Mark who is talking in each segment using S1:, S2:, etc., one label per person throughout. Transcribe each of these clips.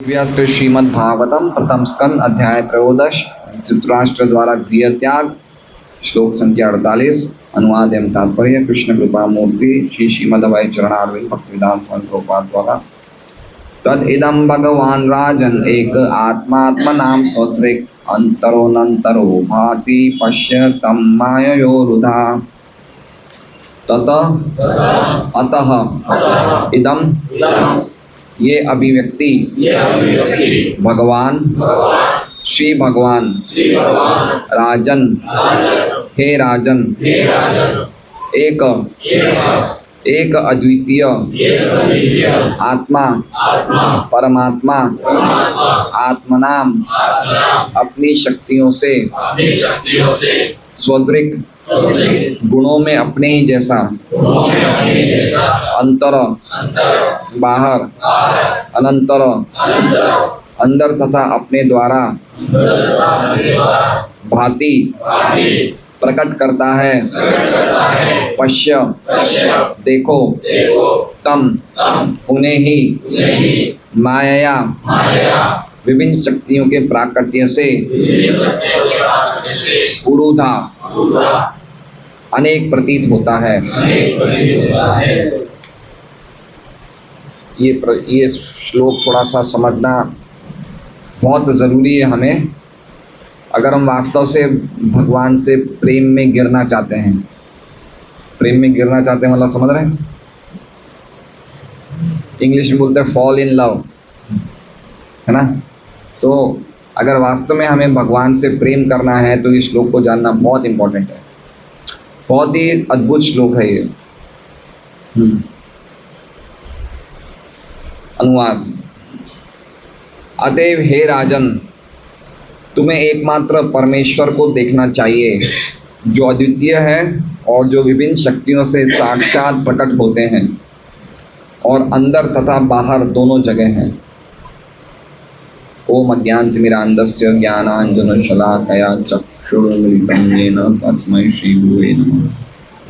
S1: व्यास के श्रीमद् भागवतम प्रथम स्कंद अध्याय त्रयोदश धृतराष्ट्र द्वारा गृह त्याग श्लोक संख्या 48 अनुवाद एवं तात्पर्य कृष्ण कृपा मूर्ति श्री श्रीमद्वै चरणारविंद भक्तिवेदांत स्वामी प्रभुपाद द्वारा तद इदं भगवान राजन एक आत्मात्मनां स्तोत्रिक अंतरोनंतरो भाति पश्य तम माययोरुधा ततः अतः इदं ये अभिव्यक्ति भगवान श्री भगवान राजन हे राजन एक अद्वितीय आत्मा परमात्मा आत्मनाम अपनी शक्तियों से स्वदृक गुणों में अपने ही जैसा अंतर बाहर अनंतर अंदर तथा अपने द्वारा भांति प्रकट करता है पश्य देखो तम उन्हें ही माया विभिन्न शक्तियों के प्राकट्य से पुरुधा अनेक प्रतीत होता है। ये श्लोक थोड़ा सा समझना बहुत ज़रूरी है हमें, अगर हम वास्तव से भगवान से प्रेम में गिरना चाहते हैं। प्रेम में गिरना चाहते हैं मतलब समझ रहे हैं, इंग्लिश में बोलते हैं फॉल इन लव, है ना। तो अगर वास्तव में हमें भगवान से प्रेम करना है तो इस श्लोक को जानना बहुत इंपॉर्टेंट है। बहुत ही अद्भुत श्लोक है ये। अनुवाद। अतएव हे राजन, तुम्हें एकमात्र परमेश्वर को देखना चाहिए जो अद्वितीय है और जो विभिन्न शक्तियों से साक्षात प्रकट होते हैं और अंदर तथा बाहर दोनों जगह हैं। ओम अज्ञानतिमिरान्धस्य ज्ञानाञ्जनशलाकया चक्षुरुन्मिलितं येन तस्मै श्रीगुरुवे नमः।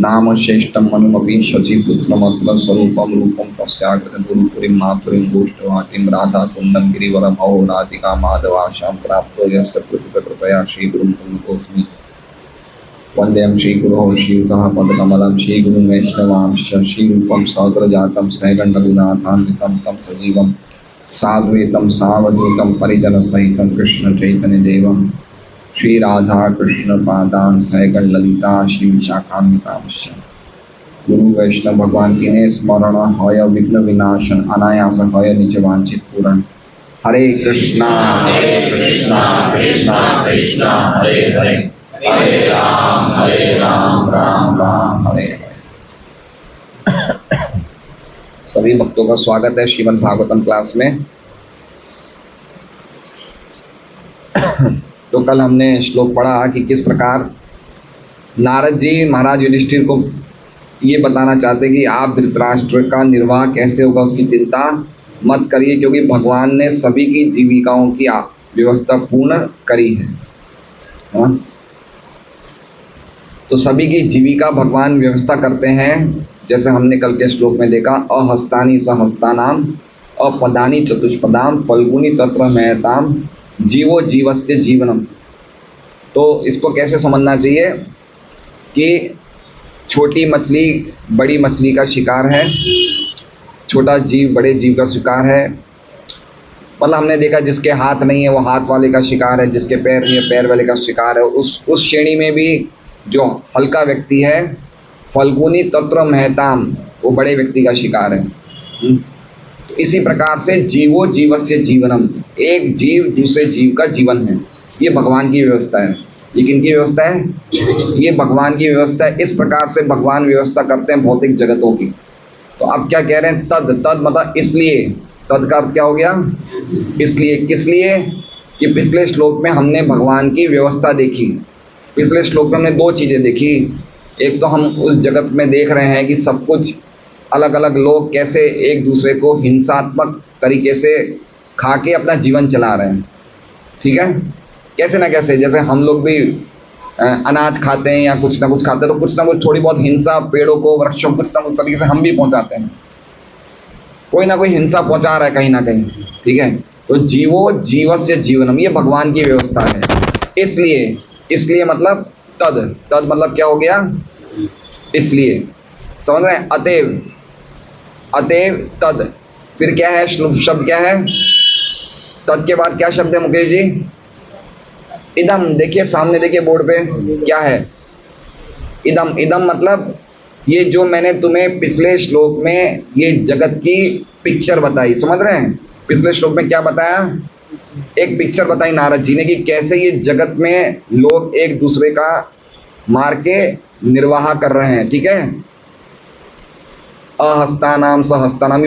S1: नाम श्रेष्ठं मनुमपि शचीपुत्रमत्र स्वरूपं रूपं तस्याग्रह गुरुपुरीं मातुरीं गोष्ठवाटीं राधाकुण्डं गिरिवरमहो राधिका माधवाशां प्राप्तो यस्य कृपया श्रीगुरुं तन्नतोऽस्मि। वन्देऽहं श्रीगुरोः श्रीयुतः पदकमलं श्रीगुरुं वैष्णवांश्च श्रीरूपं साग्रजातं सहगणरघुनाथान्वितं तं सजीवं साद्वैतं सावधूतं परिजनसहितं कृष्ण चैतन्य देवं श्री राधा कृष्ण पादान सहगण ललिता श्री विशाखान्वितांश्च। गुरु वैष्णव भगवान की स्मरण हय विघ्न विनाशन अनायास हय निज वांछित पूरण। हरे कृष्णा कृष्णा कृष्णा हरे हरे हरे राम राम राम हरे हरे। सभी भक्तों का स्वागत है श्रीमद् भागवतम क्लास में। तो कल हमने श्लोक पढ़ा कि किस प्रकार नारद जी महाराज युधिष्ठिर को ये बताना चाहते कि आप धृतराष्ट्र का निर्वाह कैसे होगा उसकी चिंता मत करिए, क्योंकि भगवान ने सभी की जीविकाओं की व्यवस्था पूर्ण करी है। तो सभी की जीविका भगवान व्यवस्था करते हैं, जैसे हमने कल के श्लोक में देखा। अहस्तानि सहस्तानाम अपदानि चतुष्पदाम फल्गुनी तत्र महताम जीवो जीवस्य जीवनम। तो इसको कैसे समझना चाहिए कि छोटी मछली बड़ी मछली का शिकार है, छोटा जीव बड़े जीव का शिकार है। मतलब हमने देखा जिसके हाथ नहीं है वो हाथ वाले का शिकार है, जिसके पैर नहीं है पैर वाले का शिकार है। उस श्रेणी में भी जो हल्का व्यक्ति है फल्गुनी तत्र महताम वो बड़े व्यक्ति का शिकार है। तो इसी प्रकार से जीवो जीवस्य जीवनम, एक जीव दूसरे जीव का जीवन है। ये भगवान की व्यवस्था है। ये किनकी व्यवस्था है? ये भगवान की व्यवस्था है। इस प्रकार से भगवान व्यवस्था करते हैं भौतिक जगतों की। तो अब क्या कह रहे हैं? तद मतलब इसलिए। तद का अर्थ क्या हो गया? इसलिए। किस लिए? कि पिछले श्लोक में हमने भगवान की व्यवस्था देखी। पिछले श्लोक में हमने दो चीज़ें देखी। एक तो हम उस जगत में देख रहे हैं कि सब कुछ अलग अलग लोग कैसे एक दूसरे को हिंसात्मक तरीके से खा के अपना जीवन चला रहे हैं। ठीक है, कैसे ना कैसे, जैसे हम लोग भी अनाज खाते हैं या कुछ ना कुछ खाते हैं तो कुछ ना कुछ थोड़ी बहुत हिंसा पेड़ों को वृक्षों कुछ ना कुछ तरीके से हम भी पहुंचाते हैं। कोई ना कोई हिंसा पहुंचा रहा है कहीं ना कहीं। ठीक है, तो जीवो जीवस्य जीवनम, ये भगवान की व्यवस्था है। इसलिए, इसलिए मतलब तद, तद मतलब क्या हो गया, इसलिए, समझ रहे हैं। अतएव, अतएव तद, फिर क्या है, शब्द क्या है, तद के बाद क्या शब्द है मुकेश जी, इदम। देखिए सामने, देखिए बोर्ड पे क्या है, इदम। इदम मतलब ये जो मैंने तुम्हें पिछले श्लोक में ये जगत की पिक्चर बताई, समझ रहे हैं। पिछले श्लोक में क्या बताया, एक पिक्चर बताई नारद जी ने कि कैसे ये जगत में लोग एक दूसरे का मार के निर्वाह कर रहे हैं, ठीक है। अहस्तानाम सहस्तानाम,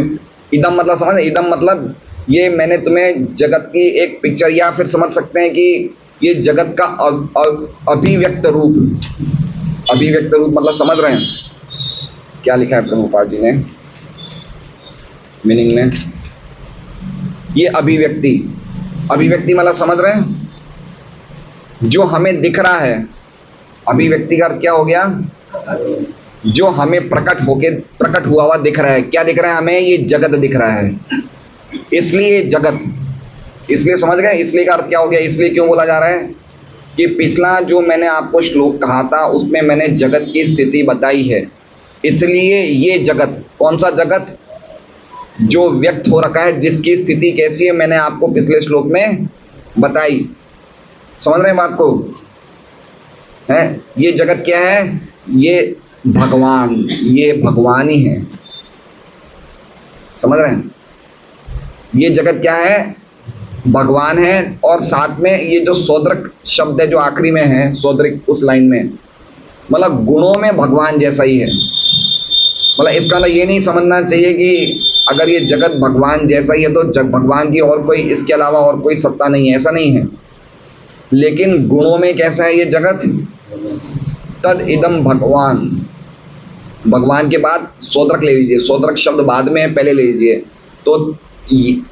S1: इदम मतलब समझ, इदम मतलब ये मैंने तुम्हें जगत की एक पिक्चर, या फिर समझ सकते हैं कि ये जगत का अभिव्यक्त रूप, अभिव्यक्त रूप मतलब समझ रहे हैं क्या लिखा है प्रभुपाद जी ने मीनिंग में, ये अभिव्यक्ति, अभिव्यक्ति मतलब समझ रहे हैं, जो हमें दिख रहा है। अभिव्यक्ति का अर्थ क्या हो गया, जो हमें प्रकट होके, प्रकट हुआ हुआ दिख रहा है। क्या दिख रहा है हमें, ये जगत दिख रहा है, इसलिए जगत, इसलिए समझ गए। इसलिए का अर्थ क्या हो गया, इसलिए क्यों बोला जा रहा है कि पिछला जो मैंने आपको श्लोक कहा था उसमें मैंने जगत की स्थिति बताई है, इसलिए ये जगत, कौन सा जगत, जो व्यक्त हो रखा है, जिसकी स्थिति कैसी है मैंने आपको पिछले श्लोक में बताई। समझ रहे हैं बात को, है। ये जगत क्या है, ये भगवान, ये भगवान ही है, समझ रहे हैं। ये जगत क्या है, भगवान है। और साथ में ये जो सौद्रक शब्द है जो आखिरी में है, सौद्रिक उस लाइन में, मतलब गुणों में भगवान जैसा ही है। मतलब इसका मतलब ये नहीं समझना चाहिए कि अगर ये जगत भगवान जैसा ही है तो भगवान की और कोई, इसके अलावा और कोई सत्ता नहीं है, ऐसा नहीं है। लेकिन गुणों में कैसा है ये जगत, तद इदम भगवान, भगवान के बाद सौद्रक ले लीजिए, सौद्रक शब्द बाद में है, पहले ले लीजिए। तो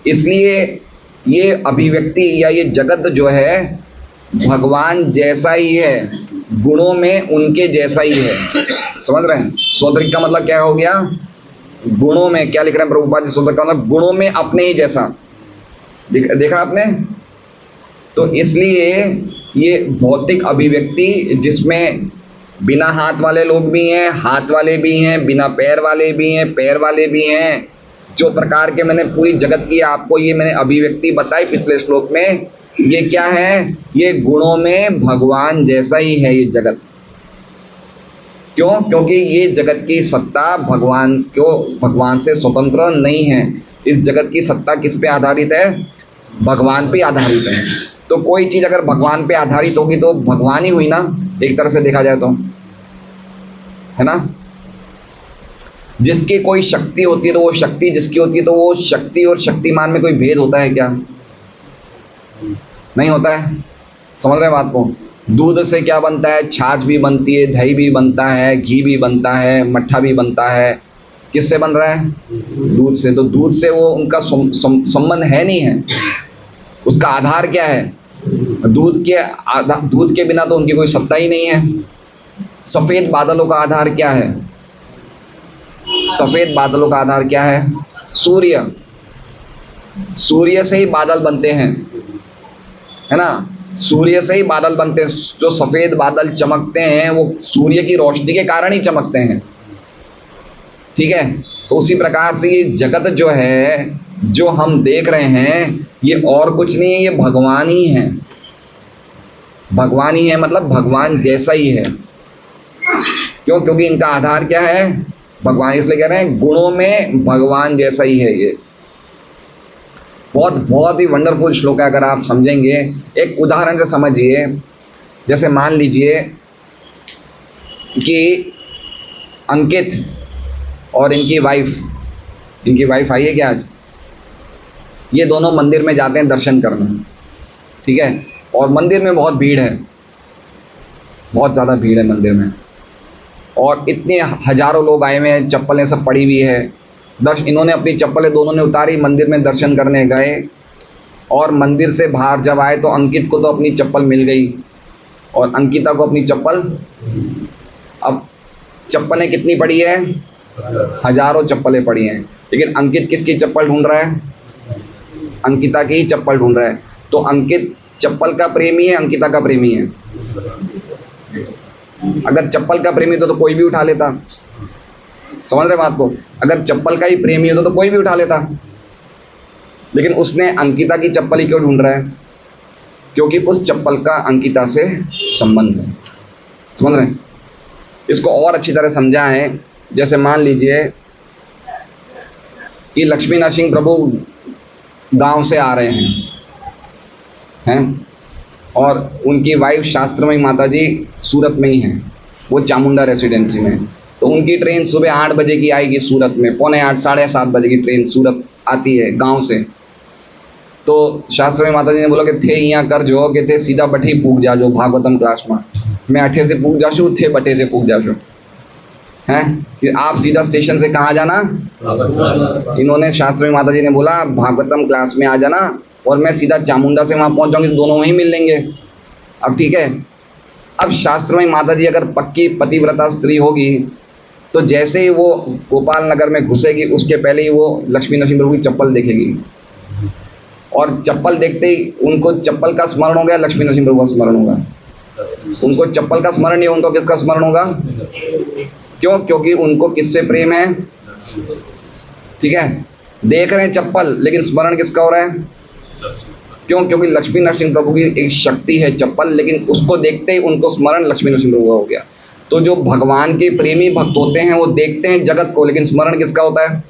S1: इसलिए ये अभिव्यक्ति या ये जगत जो है भगवान जैसा ही है, गुणों में उनके जैसा ही है, समझ रहे हैं। सौद्रिक का मतलब क्या हो गया, गुणों में, क्या लिख रहे हैं प्रभुपाद जी, सौद्रिक का मतलब गुणों में अपने ही जैसा। देखा आपने। तो इसलिए ये भौतिक अभिव्यक्ति जिसमें बिना हाथ वाले लोग भी हैं, हाथ वाले भी हैं, बिना पैर वाले भी हैं, पैर वाले भी हैं, जो प्रकार के मैंने पूरी जगत की आपको ये मैंने अभिव्यक्ति बताई पिछले श्लोक में, ये क्या है, ये गुणों में भगवान जैसा ही है ये जगत। क्यों, क्योंकि ये जगत की सत्ता भगवान को, भगवान से स्वतंत्र नहीं है। इस जगत की सत्ता किस पे आधारित है, भगवान पे आधारित है। तो कोई चीज अगर भगवान पे आधारित होगी तो भगवान ही हुई ना, एक तरह से देखा जाए तो, है ना। जिसकी कोई शक्ति होती है तो वो शक्ति जिसकी होती है, तो वो शक्ति और शक्तिमान में कोई भेद होता है क्या, नहीं होता है। समझ रहे हैं बात को। दूध से क्या बनता है, छाछ भी बनती है, दही भी बनता है, घी भी बनता है, मट्ठा भी बनता है। किससे बन रहा है, दूध से। तो दूध से वो उनका संबंध है नहीं है, उसका आधार क्या है, दूध के बिना तो उनकी कोई सत्ता ही नहीं है। सफेद बादलों का आधार क्या है, सफेद बादलों का आधार क्या है, सूर्य। सूर्य से ही बादल बनते हैं, है ना। सूर्य से ही बादल बनते हैं। जो सफेद बादल चमकते हैं वो सूर्य की रोशनी के कारण ही चमकते हैं, ठीक है। तो उसी प्रकार से ये जगत जो है, जो हम देख रहे हैं, ये और कुछ नहीं है, ये भगवान ही है। भगवान ही है मतलब भगवान जैसा ही है। क्यों, क्योंकि इनका आधार क्या है, भगवान। इसलिए कह रहे हैं गुणों में भगवान जैसा ही है ये। बहुत बहुत ही वंडरफुल श्लोक है अगर आप समझेंगे। एक उदाहरण से समझिए, जैसे मान लीजिए कि अंकित और इनकी वाइफ आई है क्या आज, ये दोनों मंदिर में जाते हैं दर्शन करने, ठीक है। और मंदिर में बहुत भीड़ है, बहुत ज़्यादा भीड़ है मंदिर में, और इतने हजारों लोग आए हुए हैं, चप्पलें सब पड़ी हुई है। इन्होंने अपनी चप्पलें दोनों ने उतारी, मंदिर में दर्शन करने गए, और मंदिर से बाहर जब आए तो अंकित को तो अपनी चप्पल मिल गई और अंकिता को अपनी चप्पल। अब चप्पलें कितनी पड़ी है, हजारों चप्पलें पड़ी हैं, लेकिन अंकित किसकी चप्पल ढूंढ रहा है, अंकिता की ही चप्पल ढूंढ रहा है। तो अंकित चप्पल का प्रेमी है, अंकिता का प्रेमी है? अगर चप्पल का प्रेमी तो कोई भी उठा लेता। समझ रहे बात को? अगर चप्पल का ही प्रेमी होता तो कोई भी उठा लेता, लेकिन उसने अंकिता की चप्पल ही क्यों ढूंढ रहा है? क्योंकि उस चप्पल का अंकिता से संबंध है। समझ रहे हैं? इसको और अच्छी तरह समझा है। जैसे मान लीजिए कि लक्ष्मी नरसिंह प्रभु गांव से आ रहे हैं और उनकी वाइफ शास्त्रमयी माता जी सूरत में ही हैं, वो चामुंडा रेसिडेंसी में। तो उनकी ट्रेन सुबह 8 बजे की आएगी सूरत में, 7:45 7:30 बजे की ट्रेन सूरत आती है गांव से। तो शास्त्रमयी माता जी ने बोला कि थे यहाँ कर जो कि थे सीधा बठी पूग जा जो भागवतम क्लास में, मैं अठे से पूग जाशू, थे बटे से पूग जाशू हैं कि आप सीधा स्टेशन से कहाँ जाना? इन्होंने शास्त्रमयी माता जी ने बोला भागवतम क्लास में आ जाना और मैं सीधा चामुंडा से वहां पहुंच जाऊंगी, दोनों वहीं मिल लेंगे। अब ठीक है, अब शास्त्रमयी माता जी अगर पक्की पतिव्रता स्त्री होगी तो जैसे ही वो गोपाल नगर में घुसेगी उसके पहले ही वो लक्ष्मी नरसिंह प्रभु की चप्पल देखेगी, और चप्पल देखते ही उनको चप्पल का स्मरण हो गया, लक्ष्मी नरसिंह प्रभु का स्मरण होगा। उनको चप्पल का स्मरण नहीं, उनको किसका स्मरण होगा? क्यों? क्योंकि उनको किससे प्रेम है? ठीक है, देख रहे हैं चप्पल लेकिन स्मरण किसका हो रहा है? क्यों? क्योंकि लक्ष्मी नरसिंह प्रभु की एक शक्ति है चप्पल, लेकिन उसको देखते ही उनको स्मरण लक्ष्मी नरसिंह प्रभु का हो गया। तो जो भगवान के प्रेमी भक्त होते हैं वो देखते हैं जगत को, लेकिन स्मरण किसका होता है?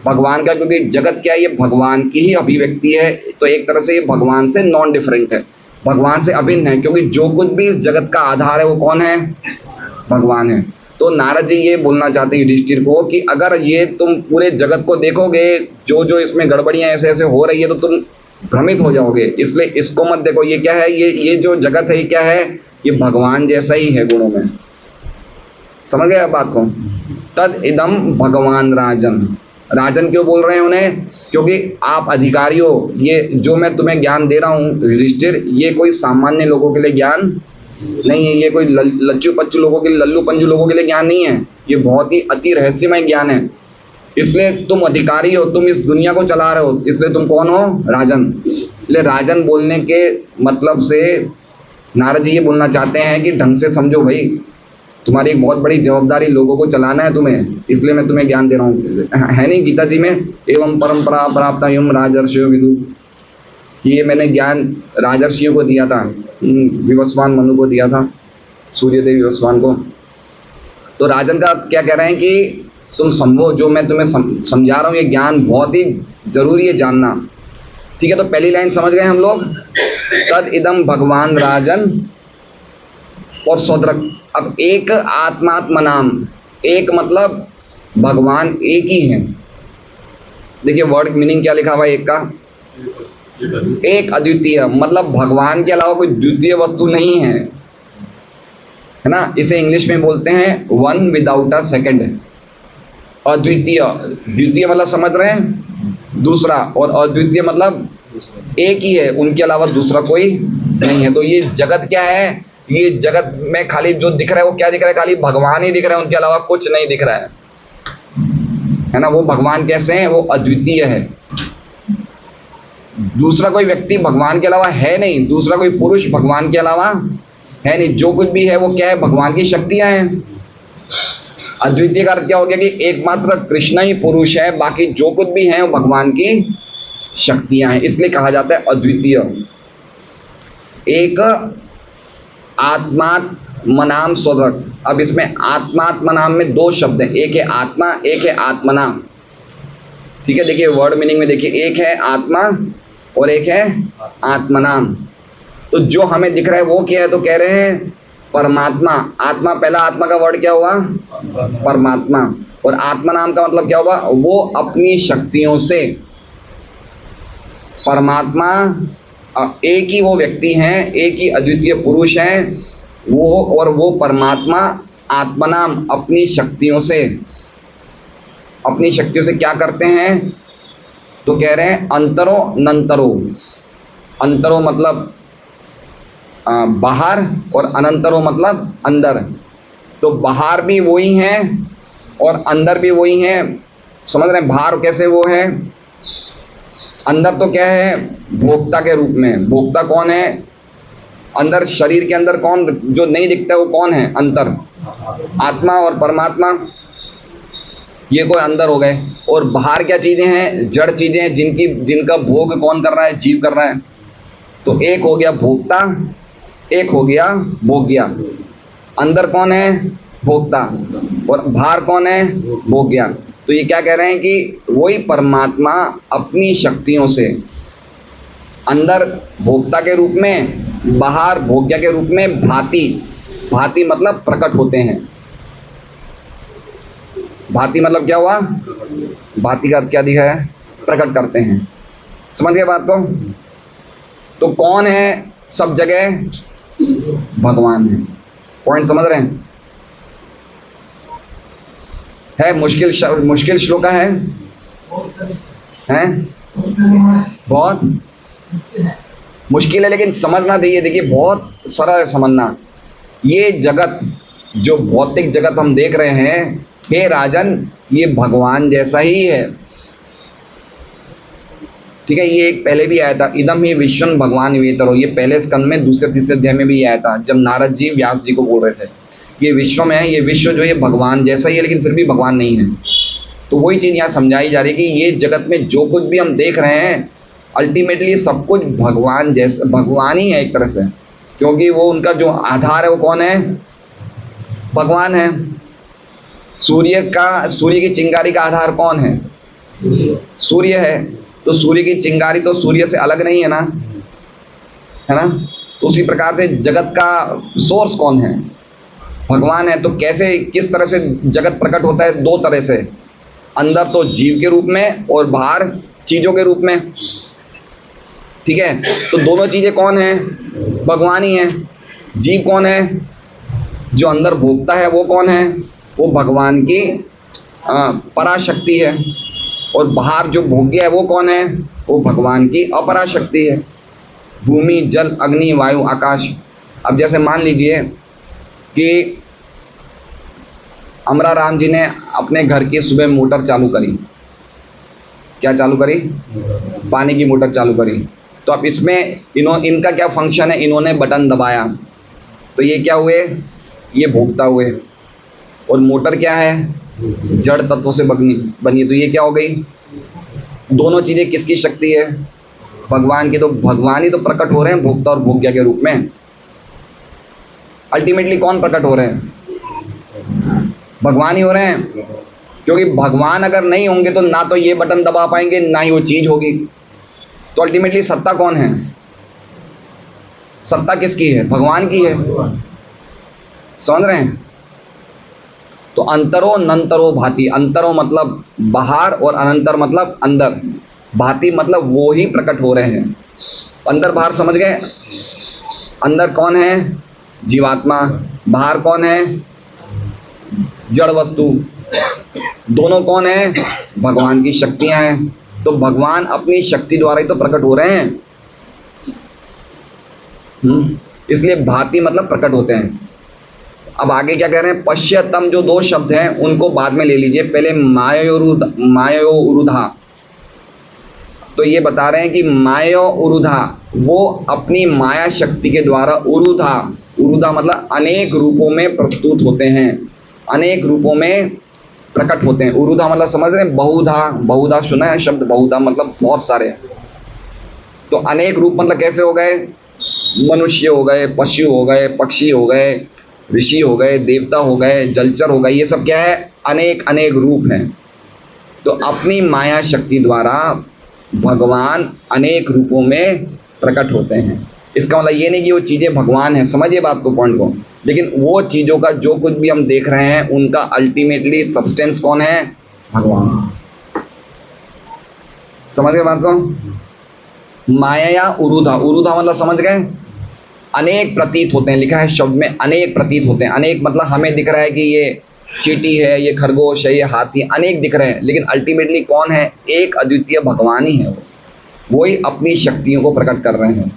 S1: भगवान का। क्योंकि जगत क्या है? ये भगवान की ही अभिव्यक्ति है, तो एक तरह से ये भगवान से नॉन डिफरेंट है, भगवान से अभिन्न है, क्योंकि जो कुछ भी इस जगत का आधार है वो कौन है? भगवान है। तो नारद जी ये बोलना चाहते हैं युधिष्ठिर को कि अगर ये तुम पूरे जगत को देखोगे, जो जो इसमें गड़बड़ियां ऐसे ऐसे हो रही है, तो तुम भ्रमित हो जाओगे। इसलिए इसको मत देखो। ये क्या है? ये जो जगत है ये क्या है? ये भगवान जैसा ही है गुणों में। समझ गए बात को? तद इदम भगवान राजन। राजन क्यों बोल रहे हैं उन्हें? क्योंकि आप अधिकारी हो। ये जो मैं तुम्हें ज्ञान दे रहा हूँ युधिष्ठिर, ये कोई सामान्य लोगों के लिए ज्ञान नहीं है, ये कोई लच्चू पच्चू लोगों के लिए, लल्लू पंजू लोगों के लिए ज्ञान नहीं है, ये बहुत ही अति रहस्यमय ज्ञान है। इसलिए तुम अधिकारी हो, तुम इस दुनिया को चला रहे हो, इसलिए तुम कौन हो? राजन। इसलिए राजन बोलने के मतलब से नारद जी ये बोलना चाहते हैं कि ढंग से समझो भाई, तुम्हारी एक बहुत बड़ी जवाबदारी, लोगों को चलाना है तुम्हें, इसलिए मैं तुम्हें ज्ञान दे रहा हूँ। है नहीं गीता जी में एवं परंपरा प्राप्त युम राजर्षियो विदु, कि ये मैंने ज्ञान राजर्षियों को दिया था, विवस्वान मनु को दिया था, सूर्यदेव विवस्वान को। तो राजन का क्या कह रहे हैं कि तुम समझो, जो मैं तुम्हें समझा रहा हूँ ये ज्ञान बहुत ही जरूरी है जानना। ठीक है, तो पहली लाइन समझ गए हम लोग, तद इदम भगवान राजन और सौद्रक। अब एक आत्मात्म नाम, एक मतलब भगवान एक ही है। देखिए वर्ड मीनिंग क्या लिखा हुआ है एक का? एक अद्वितीय, मतलब भगवान के अलावा कोई द्वितीय वस्तु नहीं है, है ना। इसे इंग्लिश में बोलते हैं वन विदाउट अ सेकंड। अद्वितीय, द्वितीय मतलब समझ रहे हैं? दूसरा, और अद्वितीय मतलब एक ही है, उनके अलावा दूसरा कोई नहीं है। तो ये जगत क्या है? ये जगत में खाली जो दिख रहा है वो क्या दिख रहा है? खाली भगवान ही दिख रहा है, उनके अलावा कुछ नहीं दिख रहा है ना। वो भगवान कैसे हैं? वो अद्वितीय है। दूसरा कोई व्यक्ति भगवान के अलावा है नहीं, दूसरा कोई पुरुष भगवान के अलावा है नहीं। जो कुछ भी है वो क्या है? भगवान की शक्तियां हैं। अद्वितीय का अर्थ क्या हो गया? कि एकमात्र कृष्ण ही पुरुष है, बाकी जो कुछ भी है वो भगवान की शक्तियां हैं, इसलिए कहा जाता है अद्वितीय। एक आत्मात्मनाम स्वदृक। अब इसमें आत्मात्मनाम में दो शब्द हैं, एक है आत्मा, एक है आत्मना। ठीक है, देखिए वर्ड मीनिंग में देखिए, एक है आत्मा और एक है आत्मनाम। तो जो हमें दिख रहा है वो क्या है? तो कह रहे हैं परमात्मा। आत्मा, पहला आत्मा का वर्ड क्या हुआ? परमात्मा। और आत्मा नाम का मतलब क्या हुआ? वो अपनी शक्तियों से। परमात्मा एक ही वो व्यक्ति हैं, एक ही अद्वितीय पुरुष हैं वो, और वो परमात्मा आत्मनाम अपनी शक्तियों से, अपनी शक्तियों से क्या करते हैं? तो कह रहे हैं अंतरो नंतरो। अंतरो मतलब बाहर, और अनंतरो मतलब अंदर। तो बाहर भी वही हैं और अंदर भी वही हैं। समझ रहे हैं? बाहर कैसे वो है? अंदर तो क्या है, भोक्ता के रूप में। भोक्ता कौन है अंदर? शरीर के अंदर कौन जो नहीं दिखता है वो कौन है अंतर? आत्मा और परमात्मा, ये कोई अंदर हो गए। और बाहर क्या चीजें हैं? जड़ चीजें हैं, जिनका भोग कौन कर रहा है? जीव कर रहा है। तो एक हो गया भोक्ता, एक हो गया भोग्या। अंदर कौन है? भोक्ता। और बाहर कौन है? भोग्या। तो ये क्या कह रहे हैं कि वही परमात्मा अपनी शक्तियों से अंदर भोक्ता के रूप में, बाहर भोग्या के रूप में भांति, भांति मतलब प्रकट होते हैं। भांति मतलब क्या हुआ? भांति का अर्थ क्या दिखा है? प्रकट करते हैं। समझ गए बात को? तो कौन है सब जगह? भगवान है। पॉइंट समझ रहे हैं? मुश्किल श्लोक है बहुत मुश्किल है, लेकिन समझना चाहिए। देखिए बहुत सरल है समझना। ये जगत, जो भौतिक जगत हम देख रहे हैं, हे राजन, ये भगवान जैसा ही है। ठीक है, ये एक पहले भी आया था, इदम ही विश्वम भगवान विवेतरो। ये पहले स्कंद में दूसरे तीसरे अध्याय में भी आया था, जब नारद जी व्यास जी को बोल रहे थे ये विश्व में है, ये विश्व जो है भगवान जैसा ही है, लेकिन फिर भी भगवान नहीं है। तो वही चीज यहाँ समझाई जा रही है कि ये जगत में जो कुछ भी हम देख रहे हैं, अल्टीमेटली सब कुछ भगवान जैसा, भगवान ही है एक तरह से, क्योंकि वो उनका जो आधार है वो कौन है? भगवान है। सूर्य की चिंगारी का आधार कौन है? सूर्य है। तो सूर्य की चिंगारी तो सूर्य से अलग नहीं है ना, है ना? तो उसी प्रकार से जगत का सोर्स कौन है? भगवान है। तो कैसे, किस तरह से जगत प्रकट होता है? दो तरह से, अंदर तो जीव के रूप में और बाहर चीजों के रूप में। ठीक है, तो दोनों चीजें कौन है? भगवान ही है। जीव कौन है? जो अंदर भोगता है वो कौन है? वो भगवान की पराशक्ति है। और बाहर जो भोग्य है वो कौन है? वो भगवान की अपराशक्ति है। भूमि, जल, अग्नि, वायु, आकाश। अब जैसे मान लीजिए कि अमरा राम जी ने अपने घर की सुबह मोटर चालू करी। क्या चालू करी? पानी की मोटर चालू करी। तो अब इसमें इनका क्या फंक्शन है? इन्होंने बटन दबाया, तो ये क्या हुए? ये भोगता हुए। और मोटर क्या है? जड़ तत्वों से बनी। तो ये क्या हो गई? दोनों चीजें किसकी शक्ति है? भगवान की। तो भगवान ही तो प्रकट हो रहे हैं भोक्ता और भोग्या के रूप में। अल्टीमेटली कौन प्रकट हो रहे हैं? भगवान ही हो रहे हैं, क्योंकि भगवान अगर नहीं होंगे तो ना तो ये बटन दबा पाएंगे, ना ही वो चीज होगी। तो अल्टीमेटली सत्ता कौन है? सत्ता किसकी है? भगवान की है। समझ रहे हैं? तो अंतरो नंतरो भांति। अंतरो मतलब बाहर और अनंतर मतलब अंदर। भांति मतलब वो ही प्रकट हो रहे हैं। अंदर बाहर समझ गए? अंदर कौन है? जीवात्मा। बाहर कौन है? जड़ वस्तु। दोनों कौन है? भगवान की शक्तियां हैं। तो भगवान अपनी शक्ति द्वारा ही तो प्रकट हो रहे हैं। इसलिए भांति मतलब प्रकट होते हैं। अब आगे क्या कह रहे हैं? पश्यतम, जो दो शब्द हैं उनको बाद में ले लीजिए, पहले मायोरुधा। तो ये बता रहे हैं कि मायोरुधा, वो अपनी माया शक्ति के द्वारा उरुधा, उरुधा मतलब अनेक रूपों में प्रस्तुत होते हैं, अनेक रूपों में प्रकट होते हैं। उरुधा मतलब समझ रहे हैं? बहुधा। बहुधा सुना है शब्द? बहुधा मतलब बहुत सारे। तो अनेक रूप मतलब कैसे हो गए? मनुष्य हो गए, पशु हो गए, पक्षी हो गए, ऋषि हो गए, देवता हो गए, जलचर हो गए। ये सब क्या है? अनेक अनेक रूप हैं। तो अपनी माया शक्ति द्वारा भगवान अनेक रूपों में प्रकट होते हैं। इसका मतलब ये नहीं कि वो चीजें भगवान हैं, समझिए बात को, पॉइंट को। लेकिन वो चीजों का जो कुछ भी हम देख रहे हैं उनका अल्टीमेटली सब्सटेंस कौन है? भगवान। समझ गए बात को? माया उरुधा। उरुधा मतलब समझ गए? अनेक प्रतीत होते हैं। लिखा है शब्द में अनेक प्रतीत होते हैं। अनेक मतलब हमें दिख रहा है कि ये चींटी है, ये खरगोश है, ये हाथी, अनेक दिख रहे हैं, लेकिन अल्टीमेटली कौन है? एक अद्वितीय भगवान ही है। वो ही अपनी शक्तियों को प्रकट कर रहे हैं।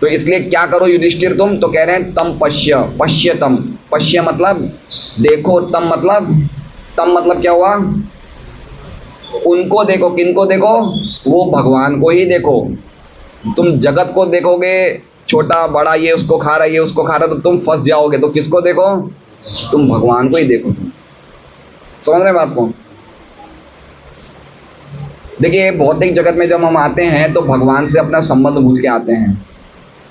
S1: तो इसलिए क्या करो युधिष्ठिर तुम? तो कह रहे हैं तम पश्य, पश्यतम। पश्य मतलब देखो, तम मतलब क्या हुआ? उनको देखो, किनको देखो? वो भगवान को ही देखो। तुम जगत को देखोगे छोटा बड़ा, ये उसको खा रहा है, ये उसको खा रहा है, तो तुम फंस जाओगे। तो किसको देखो? तुम भगवान को ही देखो। तुम समझ रहे बात को? देखिए, भौतिक जगत में जब हम आते हैं तो भगवान से अपना संबंध भूल के आते हैं,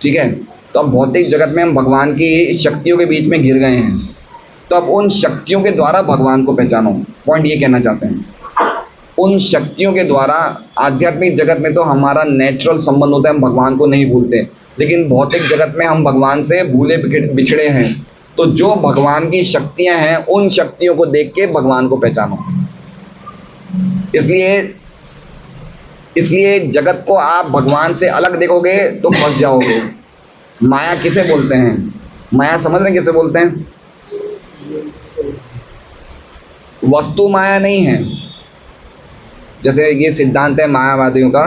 S1: ठीक है? तो अब भौतिक जगत में हम भगवान की शक्तियों के बीच में घिर गए हैं। तो अब उन शक्तियों के द्वारा भगवान को पहचानो। पॉइंट ये कहना चाहते हैं, उन शक्तियों के द्वारा। आध्यात्मिक जगत में तो हमारा नेचुरल संबंध होता है, हम भगवान को नहीं भूलते, लेकिन भौतिक जगत में हम भगवान से भूले बिछड़े हैं। तो जो भगवान की शक्तियां हैं, उन शक्तियों को देख के भगवान को पहचानो। इसलिए जगत को आप भगवान से अलग देखोगे तो फंस जाओगे। माया किसे बोलते हैं? माया समझ रहे हैं किसे बोलते हैं? वस्तु माया नहीं है। जैसे ये सिद्धांत है मायावादियों का,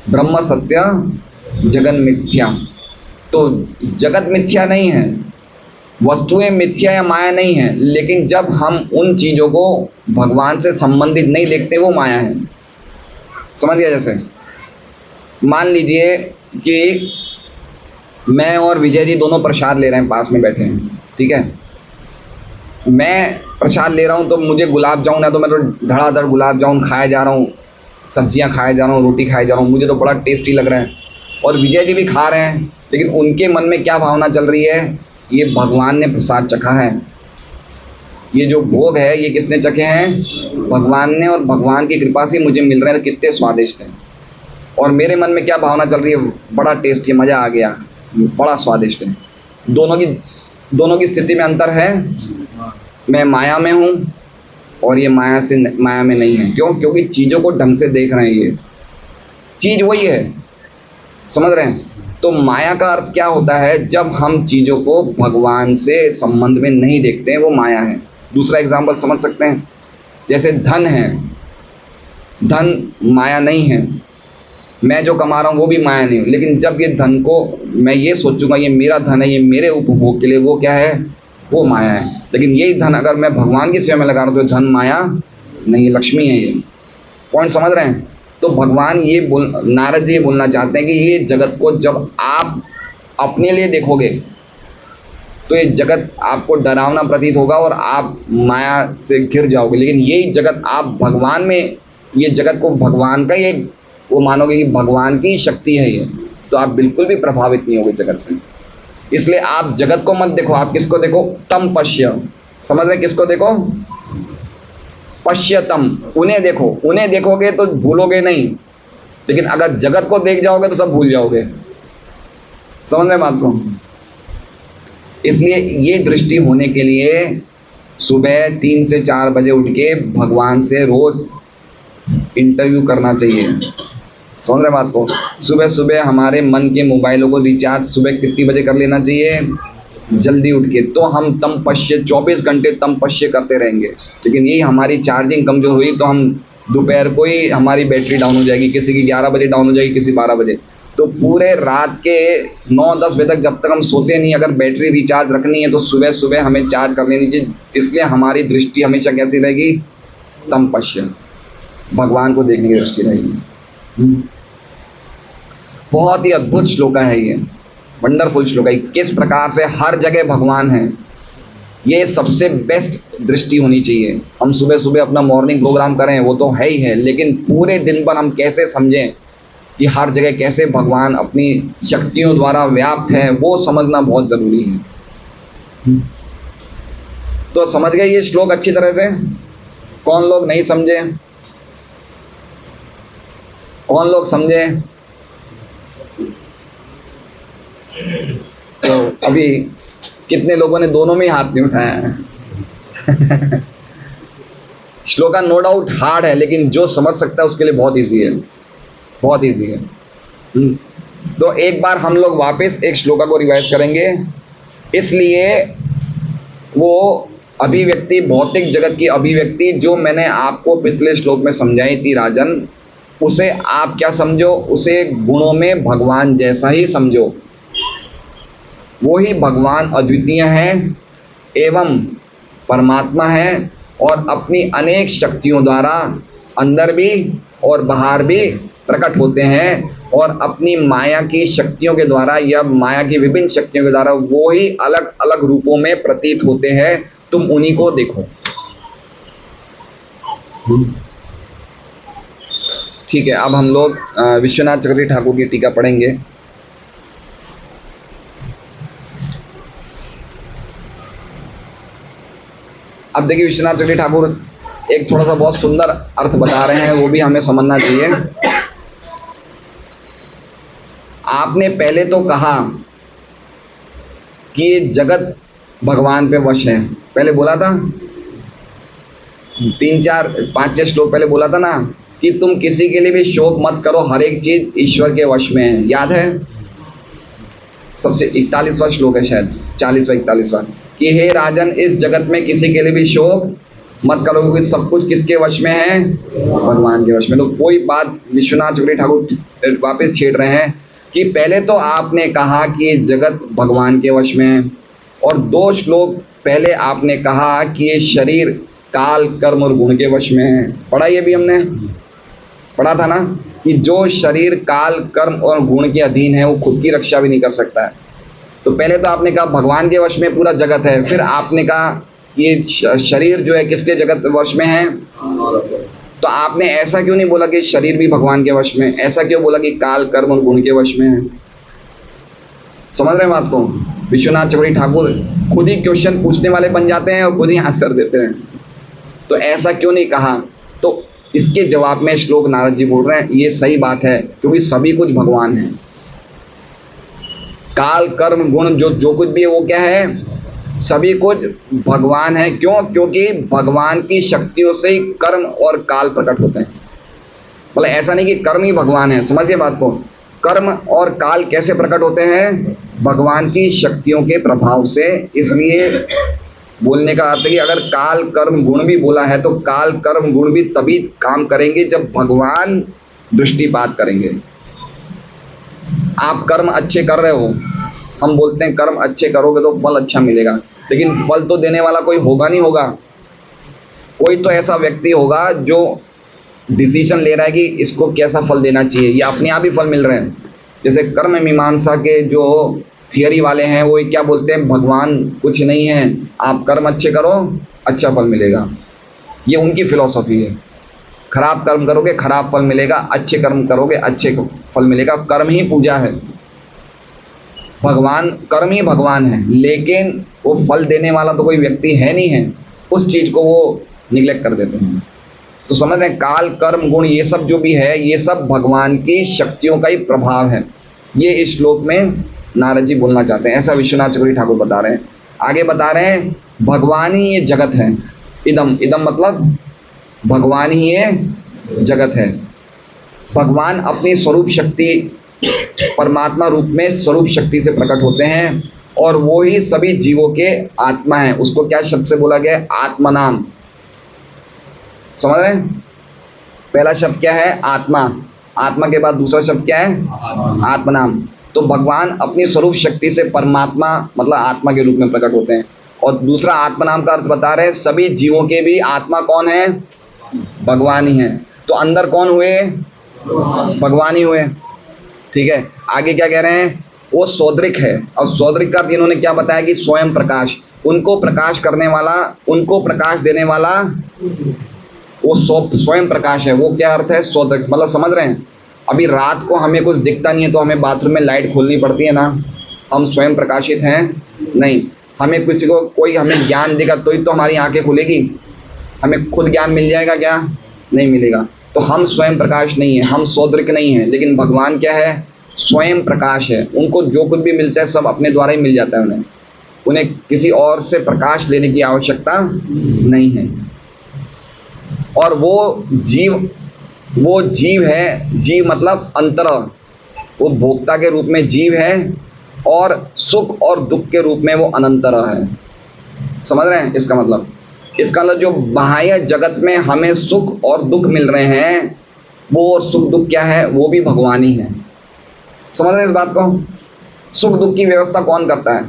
S1: ब्रह्म सत्य जगन मिथ्या। तो जगत मिथ्या नहीं है, वस्तुएं मिथ्या या माया नहीं है, लेकिन जब हम उन चीजों को भगवान से संबंधित नहीं देखते, वो माया है। समझ गया? जैसे मान लीजिए कि मैं और विजय जी दोनों प्रसाद ले रहे हैं, पास में बैठे हैं, ठीक है? मैं प्रसाद ले रहा हूँ तो मुझे गुलाब जामुन है, तो मैं तो धड़ाधड़ गुलाब जामुन खाए जा रहा हूँ, सब्जियाँ खाए जा रहा हूँ, रोटी खाए जा रहा हूँ, मुझे तो बड़ा टेस्टी लग रहा है। और विजय जी भी खा रहे हैं, लेकिन उनके मन में क्या भावना चल रही है? ये भगवान ने प्रसाद चखा है, ये जो भोग है ये किसने चखे हैं? भगवान ने, और भगवान की कृपा से मुझे मिल रहे हैं, कितने स्वादिष्ट हैं। और मेरे मन में क्या भावना चल रही है? बड़ा टेस्टी, मज़ा आ गया, बड़ा स्वादिष्ट है। दोनों की स्थिति में अंतर है। मैं माया में हूँ और ये माया में नहीं है। क्यों? क्योंकि चीज़ों को ढंग से देख रहे हैं, ये चीज़ वही है। समझ रहे हैं? तो माया का अर्थ क्या होता है? जब हम चीज़ों को भगवान से संबंध में नहीं देखते हैं, वो माया है। दूसरा एग्जाम्पल समझ सकते हैं, जैसे धन है, धन माया नहीं है। मैं जो कमा रहा हूँ वो भी माया नहीं हूँ, लेकिन जब ये धन को मैं ये सोचूंगा ये मेरा धन है, ये मेरे उपभोग के लिए, वो क्या है? वो माया है। लेकिन यही धन अगर मैं भगवान की सेवा में लगा रहा हूँ तो धन माया नहीं, लक्ष्मी है। ये पॉइंट समझ रहे हैं? तो भगवान नारद जी ये बोलना चाहते हैं कि ये जगत को जब आप अपने लिए देखोगे तो ये जगत आपको डरावना प्रतीत होगा और आप माया से घिर जाओगे। लेकिन यही जगत आप भगवान में, ये जगत को भगवान का ये वो मानोगे कि भगवान की शक्ति है ये, तो आप बिल्कुल भी प्रभावित नहीं होगे जगत से। इसलिए आप जगत को मत देखो, आप किसको देखो? तम पश्य। समझ रहे? किसको देखो? पश्यतम, उन्हें देखो। उन्हें देखोगे तो भूलोगे नहीं, लेकिन अगर जगत को देख जाओगे तो सब भूल जाओगे। समझ रहे बात को? इसलिए ये दृष्टि होने के लिए सुबह 3 से 4 बजे उठ के भगवान से रोज इंटरव्यू करना चाहिए। समझ रहे बात को? सुबह सुबह हमारे मन के मोबाइलों को रिचार्ज सुबह कितनी बजे कर लेना चाहिए? जल्दी उठ के। तो हम तम पश्य 24 घंटे तम पश्य करते रहेंगे। लेकिन यही हमारी चार्जिंग कमजोर हुई तो हम दोपहर को ही हमारी बैटरी डाउन हो जाएगी, किसी की 11 बजे डाउन हो जाएगी, किसी 12 बजे। तो पूरे रात के 9-10 बजे तक जब तक हम सोते नहीं, अगर बैटरी रिचार्ज रखनी है तो सुबह सुबह हमें चार्ज कर लेनी चाहिए। इसलिए हमारी दृष्टि हमेशा कैसी रहेगी? तम पश्य, भगवान को देखने की दृष्टि रहेगी। बहुत ही अद्भुत श्लोक है ये, वंडरफुल श्लोक है। किस प्रकार से हर जगह भगवान है, ये सबसे बेस्ट दृष्टि होनी चाहिए। हम सुबह सुबह अपना मॉर्निंग प्रोग्राम करें वो तो है ही है, लेकिन पूरे दिन पर हम कैसे समझें कि हर जगह कैसे भगवान अपनी शक्तियों द्वारा व्याप्त है, वो समझना बहुत जरूरी है। तो समझ गए ये श्लोक अच्छी तरह से? कौन लोग नहीं समझे? कौन लोग समझे? तो अभी कितने लोगों ने दोनों में ही हाथ नहीं उठाया है? श्लोका नो डाउट हार्ड है, लेकिन जो समझ सकता है उसके लिए बहुत इजी है, बहुत इजी है। तो एक बार हम लोग वापस एक श्लोका को रिवाइज करेंगे। इसलिए वो अभिव्यक्ति, भौतिक जगत की अभिव्यक्ति जो मैंने आपको पिछले श्लोक में समझाई थी राजन, उसे आप क्या समझो? उसे गुणों में भगवान जैसा ही समझो। वो ही भगवान अद्वितीय हैं एवं परमात्मा है और अपनी अनेक शक्तियों द्वारा अंदर भी और बाहर भी प्रकट होते हैं, और अपनी माया की शक्तियों के द्वारा या माया की विभिन्न शक्तियों के द्वारा वो ही अलग अलग रूपों में प्रतीत होते हैं। तुम उन्हीं को देखो। ठीक है, अब हम लोग विश्वनाथ चक्रवर्ती ठाकुर की टीका पढ़ेंगे। अब देखिए, विश्वनाथ चक्रवर्ती ठाकुर एक थोड़ा सा बहुत सुंदर अर्थ बता रहे हैं, वो भी हमें समझना चाहिए। आपने पहले तो कहा कि ये जगत भगवान पे वश है, पहले बोला था, 3-4-5-6 श्लोक पहले बोला था ना कि तुम किसी के लिए भी शोक मत करो, हर एक चीज ईश्वर के वश में है। याद है? सबसे 41वां श्लोक है शायद, 40वां 41वां, कि हे राजन, इस जगत में किसी के लिए भी शोक मत करो, क्योंकि सब कुछ किसके वश में है? भगवान के वश में। तो कोई बात विश्वनाथ चक्रवर्ती ठाकुर वापस छेड़ रहे हैं कि पहले तो आपने कहा कि ये जगत भगवान के वश में है, और 2 श्लोक पहले आपने कहा कि ये शरीर काल कर्म और गुण के वश में है। पढ़ा, ये भी हमने पढ़ा था ना कि जो शरीर काल कर्म और गुण के अधीन है वो खुद की रक्षा भी नहीं कर सकता है। तो पहले तो आपने कहा भगवान के वश में पूरा जगत है, फिर आपने कहा ये शरीर जो है किसके जगत वश में है? तो आपने ऐसा क्यों नहीं बोला कि शरीर भी भगवान के वश में? ऐसा क्यों बोला कि काल कर्म और गुण के वश में है? समझ रहे हैं बात को? विश्वनाथ चक्रवर्ती ठाकुर खुद ही क्वेश्चन पूछने वाले बन जाते हैं और खुद ही आंसर देते हैं। तो ऐसा क्यों नहीं कहा? तो इसके जवाब में श्लोक नारद जी बोल रहे हैं, ये सही बात है, क्योंकि सभी कुछ भगवान है। काल कर्म गुण जो कुछ भी है वो क्या है? सभी कुछ भगवान है। क्यों? क्योंकि भगवान की शक्तियों से ही कर्म और काल प्रकट होते हैं। मतलब ऐसा नहीं कि कर्म ही भगवान है, समझिए बात को। कर्म और काल कैसे प्रकट होते हैं? भगवान की शक्तियों के प्रभाव से। इसलिए बोलने का अर्थ है कि अगर काल कर्म गुण भी बोला है तो काल कर्म गुण भी तभी काम करेंगे जब भगवान दृष्टिपात करेंगे। आप कर्म अच्छे कर रहे हो, हम बोलते हैं कर्म अच्छे करोगे तो फल अच्छा मिलेगा, लेकिन फल तो देने वाला कोई होगा नहीं होगा। कोई तो ऐसा व्यक्ति होगा जो डिसीजन ले रहा है कि इसको कैसा फल देना चाहिए, या अपने आप ही फल मिल रहे हैं। जैसे कर्म मीमांसा के जो थियरी वाले हैं वो क्या बोलते हैं? भगवान कुछ नहीं है, आप कर्म अच्छे करो अच्छा फल मिलेगा। ये उनकी फिलॉसफी है। खराब कर्म करोगे खराब फल मिलेगा, अच्छे कर्म करोगे अच्छे फल मिलेगा। कर्म ही पूजा है, भगवान कर्म ही भगवान है, लेकिन वो फल देने वाला तो कोई व्यक्ति है नहीं है, उस चीज को वो निग्लेक्ट कर देते हैं। तो समझ रहे हैं, काल कर्म गुण ये सब जो भी है ये सब भगवान की शक्तियों का ही प्रभाव है। ये इस श्लोक में नारद जी बोलना चाहते हैं, ऐसा विश्वनाथ चक्रवर्ती ठाकुर बता रहे हैं। आगे बता रहे हैं भगवान ही ये जगत है। इदम, इदम मतलब भगवान ही ये जगत है। भगवान अपनी स्वरूप शक्ति परमात्मा रूप में स्वरूप शक्ति से प्रकट होते हैं, और वो ही सभी जीवों के आत्मा है। उसको क्या शब्द से बोला गया है? आत्मनाम। समझ रहे हैं? पहला शब्द क्या है? आत्मा। आत्मा के बाद दूसरा शब्द क्या है? आत्मनाम। तो भगवान अपनी स्वरूप शक्ति से परमात्मा मतलब आत्मा के रूप में प्रकट होते हैं। और दूसरा आत्मनाम का अर्थ बता रहे हैं सभी जीवों के भी आत्मा कौन है? भगवान ही है। तो अंदर कौन हुए? भगवान ही हुए। ठीक है, आगे क्या कह रहे हैं? वो सौदरिक है। और सौदरिक का अर्थ इन्होंने क्या बताया कि स्वयं प्रकाश, उनको प्रकाश करने वाला, उनको प्रकाश देने वाला वो स्वयं प्रकाश है। वो क्या अर्थ है? सौदरिक। मतलब समझ रहे हैं, अभी रात को हमें कुछ दिखता नहीं है तो हमें बाथरूम में लाइट खोलनी पड़ती है ना, हम स्वयं प्रकाशित हैं नहीं। हमें किसी को कोई हमें ज्ञान देगा तो ही तो हमारी आंखें खुलेगी। हमें खुद ज्ञान मिल जाएगा क्या? नहीं मिलेगा। तो हम स्वयं प्रकाश नहीं है, हम सौदरिक नहीं है। लेकिन भगवान क्या है? स्वयं प्रकाश है। उनको जो कुछ भी मिलता है सब अपने द्वारा ही मिल जाता है उन्हें। उन्हें किसी और से प्रकाश लेने की आवश्यकता नहीं है। और वो जीव है। जीव मतलब अंतरः, वो भोक्ता के रूप में जीव है, और सुख और दुख के रूप में वो अनंतरः है। समझ रहे हैं इसका मतलब? इसका मतलब जो बाह्य जगत में हमें सुख और दुख मिल रहे हैं, वो और सुख दुख क्या है? वो भी भगवान ही है। समझ रहे हैं इस बात को? सुख दुख की व्यवस्था कौन करता है?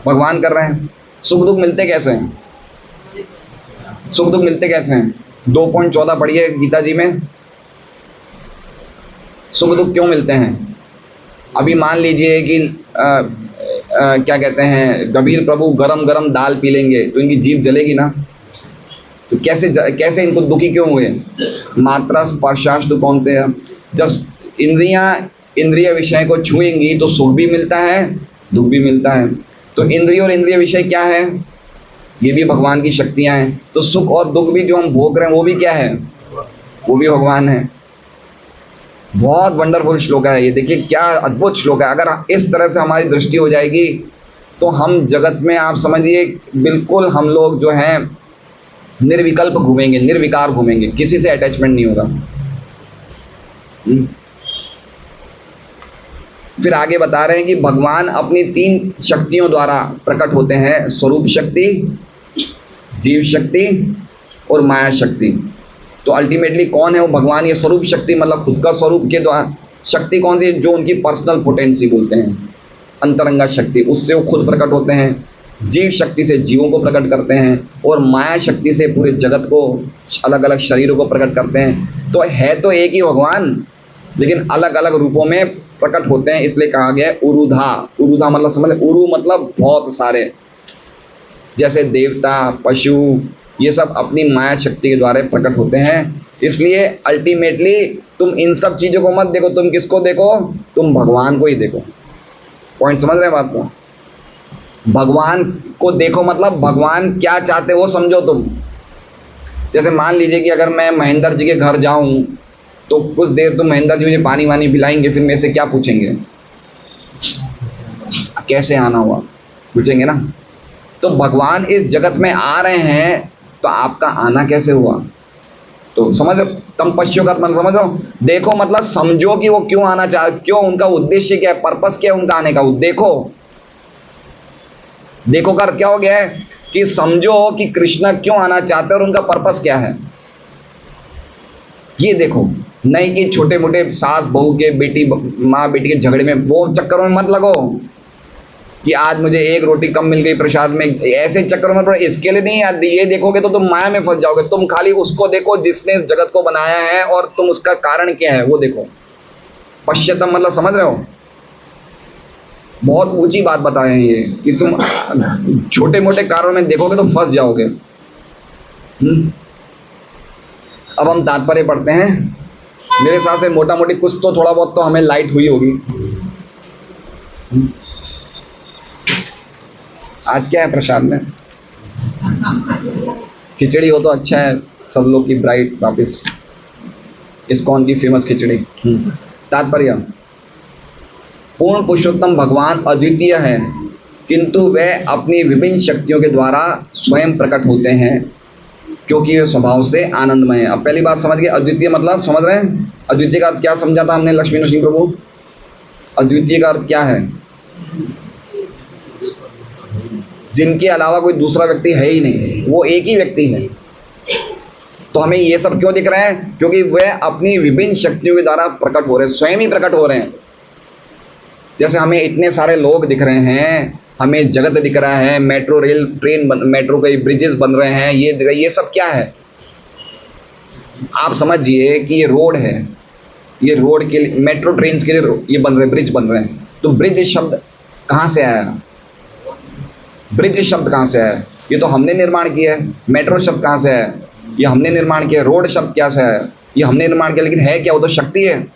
S1: भगवान कर रहे हैं। सुख दुख मिलते कैसे हैं? सुख दुख मिलते कैसे हैं? 2.14 पढ़िए गीता जी में। सुख दुख क्यों मिलते हैं? अभी मान लीजिए कि क्या कहते हैं, कबीर प्रभु गरम गरम दाल पी लेंगे तो इनकी जीभ जलेगी ना। तो कैसे इनको दुखी क्यों हुए? मात्रा स्पर्शास्तु कौनतेय, जब इंद्रिय विषय को छुएंगी तो सुख भी मिलता है, दुख भी मिलता है। तो इंद्रिय और इंद्रिय विषय क्या है? ये भी भगवान की शक्तियां हैं। तो सुख और दुख भी जो हम भोग रहे हैं वो भी क्या है? वो भी भगवान है। बहुत वंडरफुल श्लोक है ये, देखिए क्या अद्भुत श्लोक है। अगर इस तरह से हमारी दृष्टि हो जाएगी तो हम जगत में, आप समझिए बिल्कुल हम लोग जो हैं निर्विकल्प घूमेंगे, निर्विकार घूमेंगे, किसी से अटैचमेंट नहीं होगा। फिर आगे बता रहे हैं कि भगवान अपनी 3 शक्तियों द्वारा प्रकट होते हैं, स्वरूप शक्ति, जीव शक्ति और माया शक्ति। तो अल्टीमेटली कौन है वो भगवान? ये स्वरूप शक्ति मतलब खुद का स्वरूप के द्वारा शक्ति कौन सी? जो उनकी पर्सनल पोटेंसी बोलते हैं, अंतरंगा शक्ति, उससे वो खुद प्रकट होते हैं। जीव शक्ति से जीवों को प्रकट करते हैं और माया शक्ति से पूरे जगत को, अलग अलग शरीरों को प्रकट करते हैं। तो है तो एक ही भगवान, लेकिन अलग अलग रूपों में प्रकट होते हैं। इसलिए कहा गया है उरुधा। उरुधा मतलब समझ, उरु मतलब बहुत सारे, जैसे देवता, पशु, ये सब अपनी माया शक्ति के द्वारा प्रकट होते हैं। इसलिए अल्टीमेटली तुम इन सब चीजों को मत देखो, तुम किसको देखो? तुम भगवान को ही देखो। पॉइंट समझ रहे हैं बात को? भगवान को देखो मतलब भगवान क्या चाहते वो समझो तुम। जैसे मान लीजिए कि अगर मैं महेंद्र जी के घर जाऊं तो कुछ देर तो महेंद्र जी मुझे पानी वानी पिलाएंगे, फिर मेरे से क्या पूछेंगे? कैसे आना हुआ, पूछेंगे ना। तो भगवान इस जगत में आ रहे हैं तो आपका आना कैसे हुआ? तो समझ, तम पश्यो का मतलब समझ रहे हो? देखो मतलब समझो कि वो क्यों आना चाह, क्यों, उनका उद्देश्य क्या है, पर्पस क्या है उनका आने का। देखो, देखो का अर्थ क्या हो गया है कि समझो कि कृष्ण क्यों आना चाहते हैं और उनका पर्पस क्या है। ये देखो, नहीं कि छोटे मोटे सास बहू के, बेटी माँ बेटी के झगड़े में, वो चक्करों में मत लगो कि आज मुझे 1 रोटी कम मिल गई प्रसाद में, ऐसे चक्करों में पड़े। इसके लिए नहीं यार, ये देखोगे तो तुम माया में फंस जाओगे। तुम खाली उसको देखो जिसने इस जगत को बनाया है और तुम उसका कारण क्या है वो देखो। पश्चातम मतलब समझ रहे हो? बहुत ऊंची बात बताए हैं ये कि तुम छोटे मोटे कारणों में देखोगे तो फंस जाओगे। अब हम तात्पर्य पढ़ते हैं। मेरे हिसाब से मोटा मोटी कुछ तो थोड़ा बहुत तो हमें लाइट हुई होगी। आज क्या है प्रसाद में? खिचड़ी हो तो अच्छा है, सब लोग की ब्राइट वापिस, इस्कॉन की फेमस खिचड़ी। तात्पर्य, पूर्ण पुरुषोत्तम भगवान अद्वितीय है, किंतु वह अपनी विभिन्न शक्तियों के द्वारा स्वयं प्रकट होते हैं क्योंकि वे स्वभाव से आनंदमय है। अब पहली बात समझ गए, अद्वितीय मतलब समझ रहे हैं? अद्वितीय का अर्थ क्या समझा था हमने लक्ष्मी नरसिंह प्रभु? अद्वितीय का अर्थ क्या है? जिनके अलावा कोई दूसरा व्यक्ति है ही नहीं, वो एक ही व्यक्ति है। तो हमें ये सब क्यों दिख रहा है? क्योंकि वह अपनी विभिन्न शक्तियों के द्वारा प्रकट हो रहे हैं, स्वयं ही प्रकट हो रहे हैं। जैसे हमें इतने सारे लोग दिख रहे हैं, हमें जगत दिख रहा है, मेट्रो रेल ट्रेन मेट्रो के ब्रिजेस बन रहे हैं, ये सब क्या है? आप समझिए कि ये रोड है, ये रोड के लिए, मेट्रो ट्रेन के लिए ये बन रहे, ब्रिज बन रहे हैं। तो ब्रिज शब्द कहाँ से आया? ब्रिज शब्द कहाँ से आया? ये तो हमने निर्माण किया है। मेट्रो शब्द कहाँ से आया? ये हमने निर्माण किया। रोड शब्द क्या से आया? ये हमने निर्माण किया। लेकिन है क्या? वो तो शक्ति है।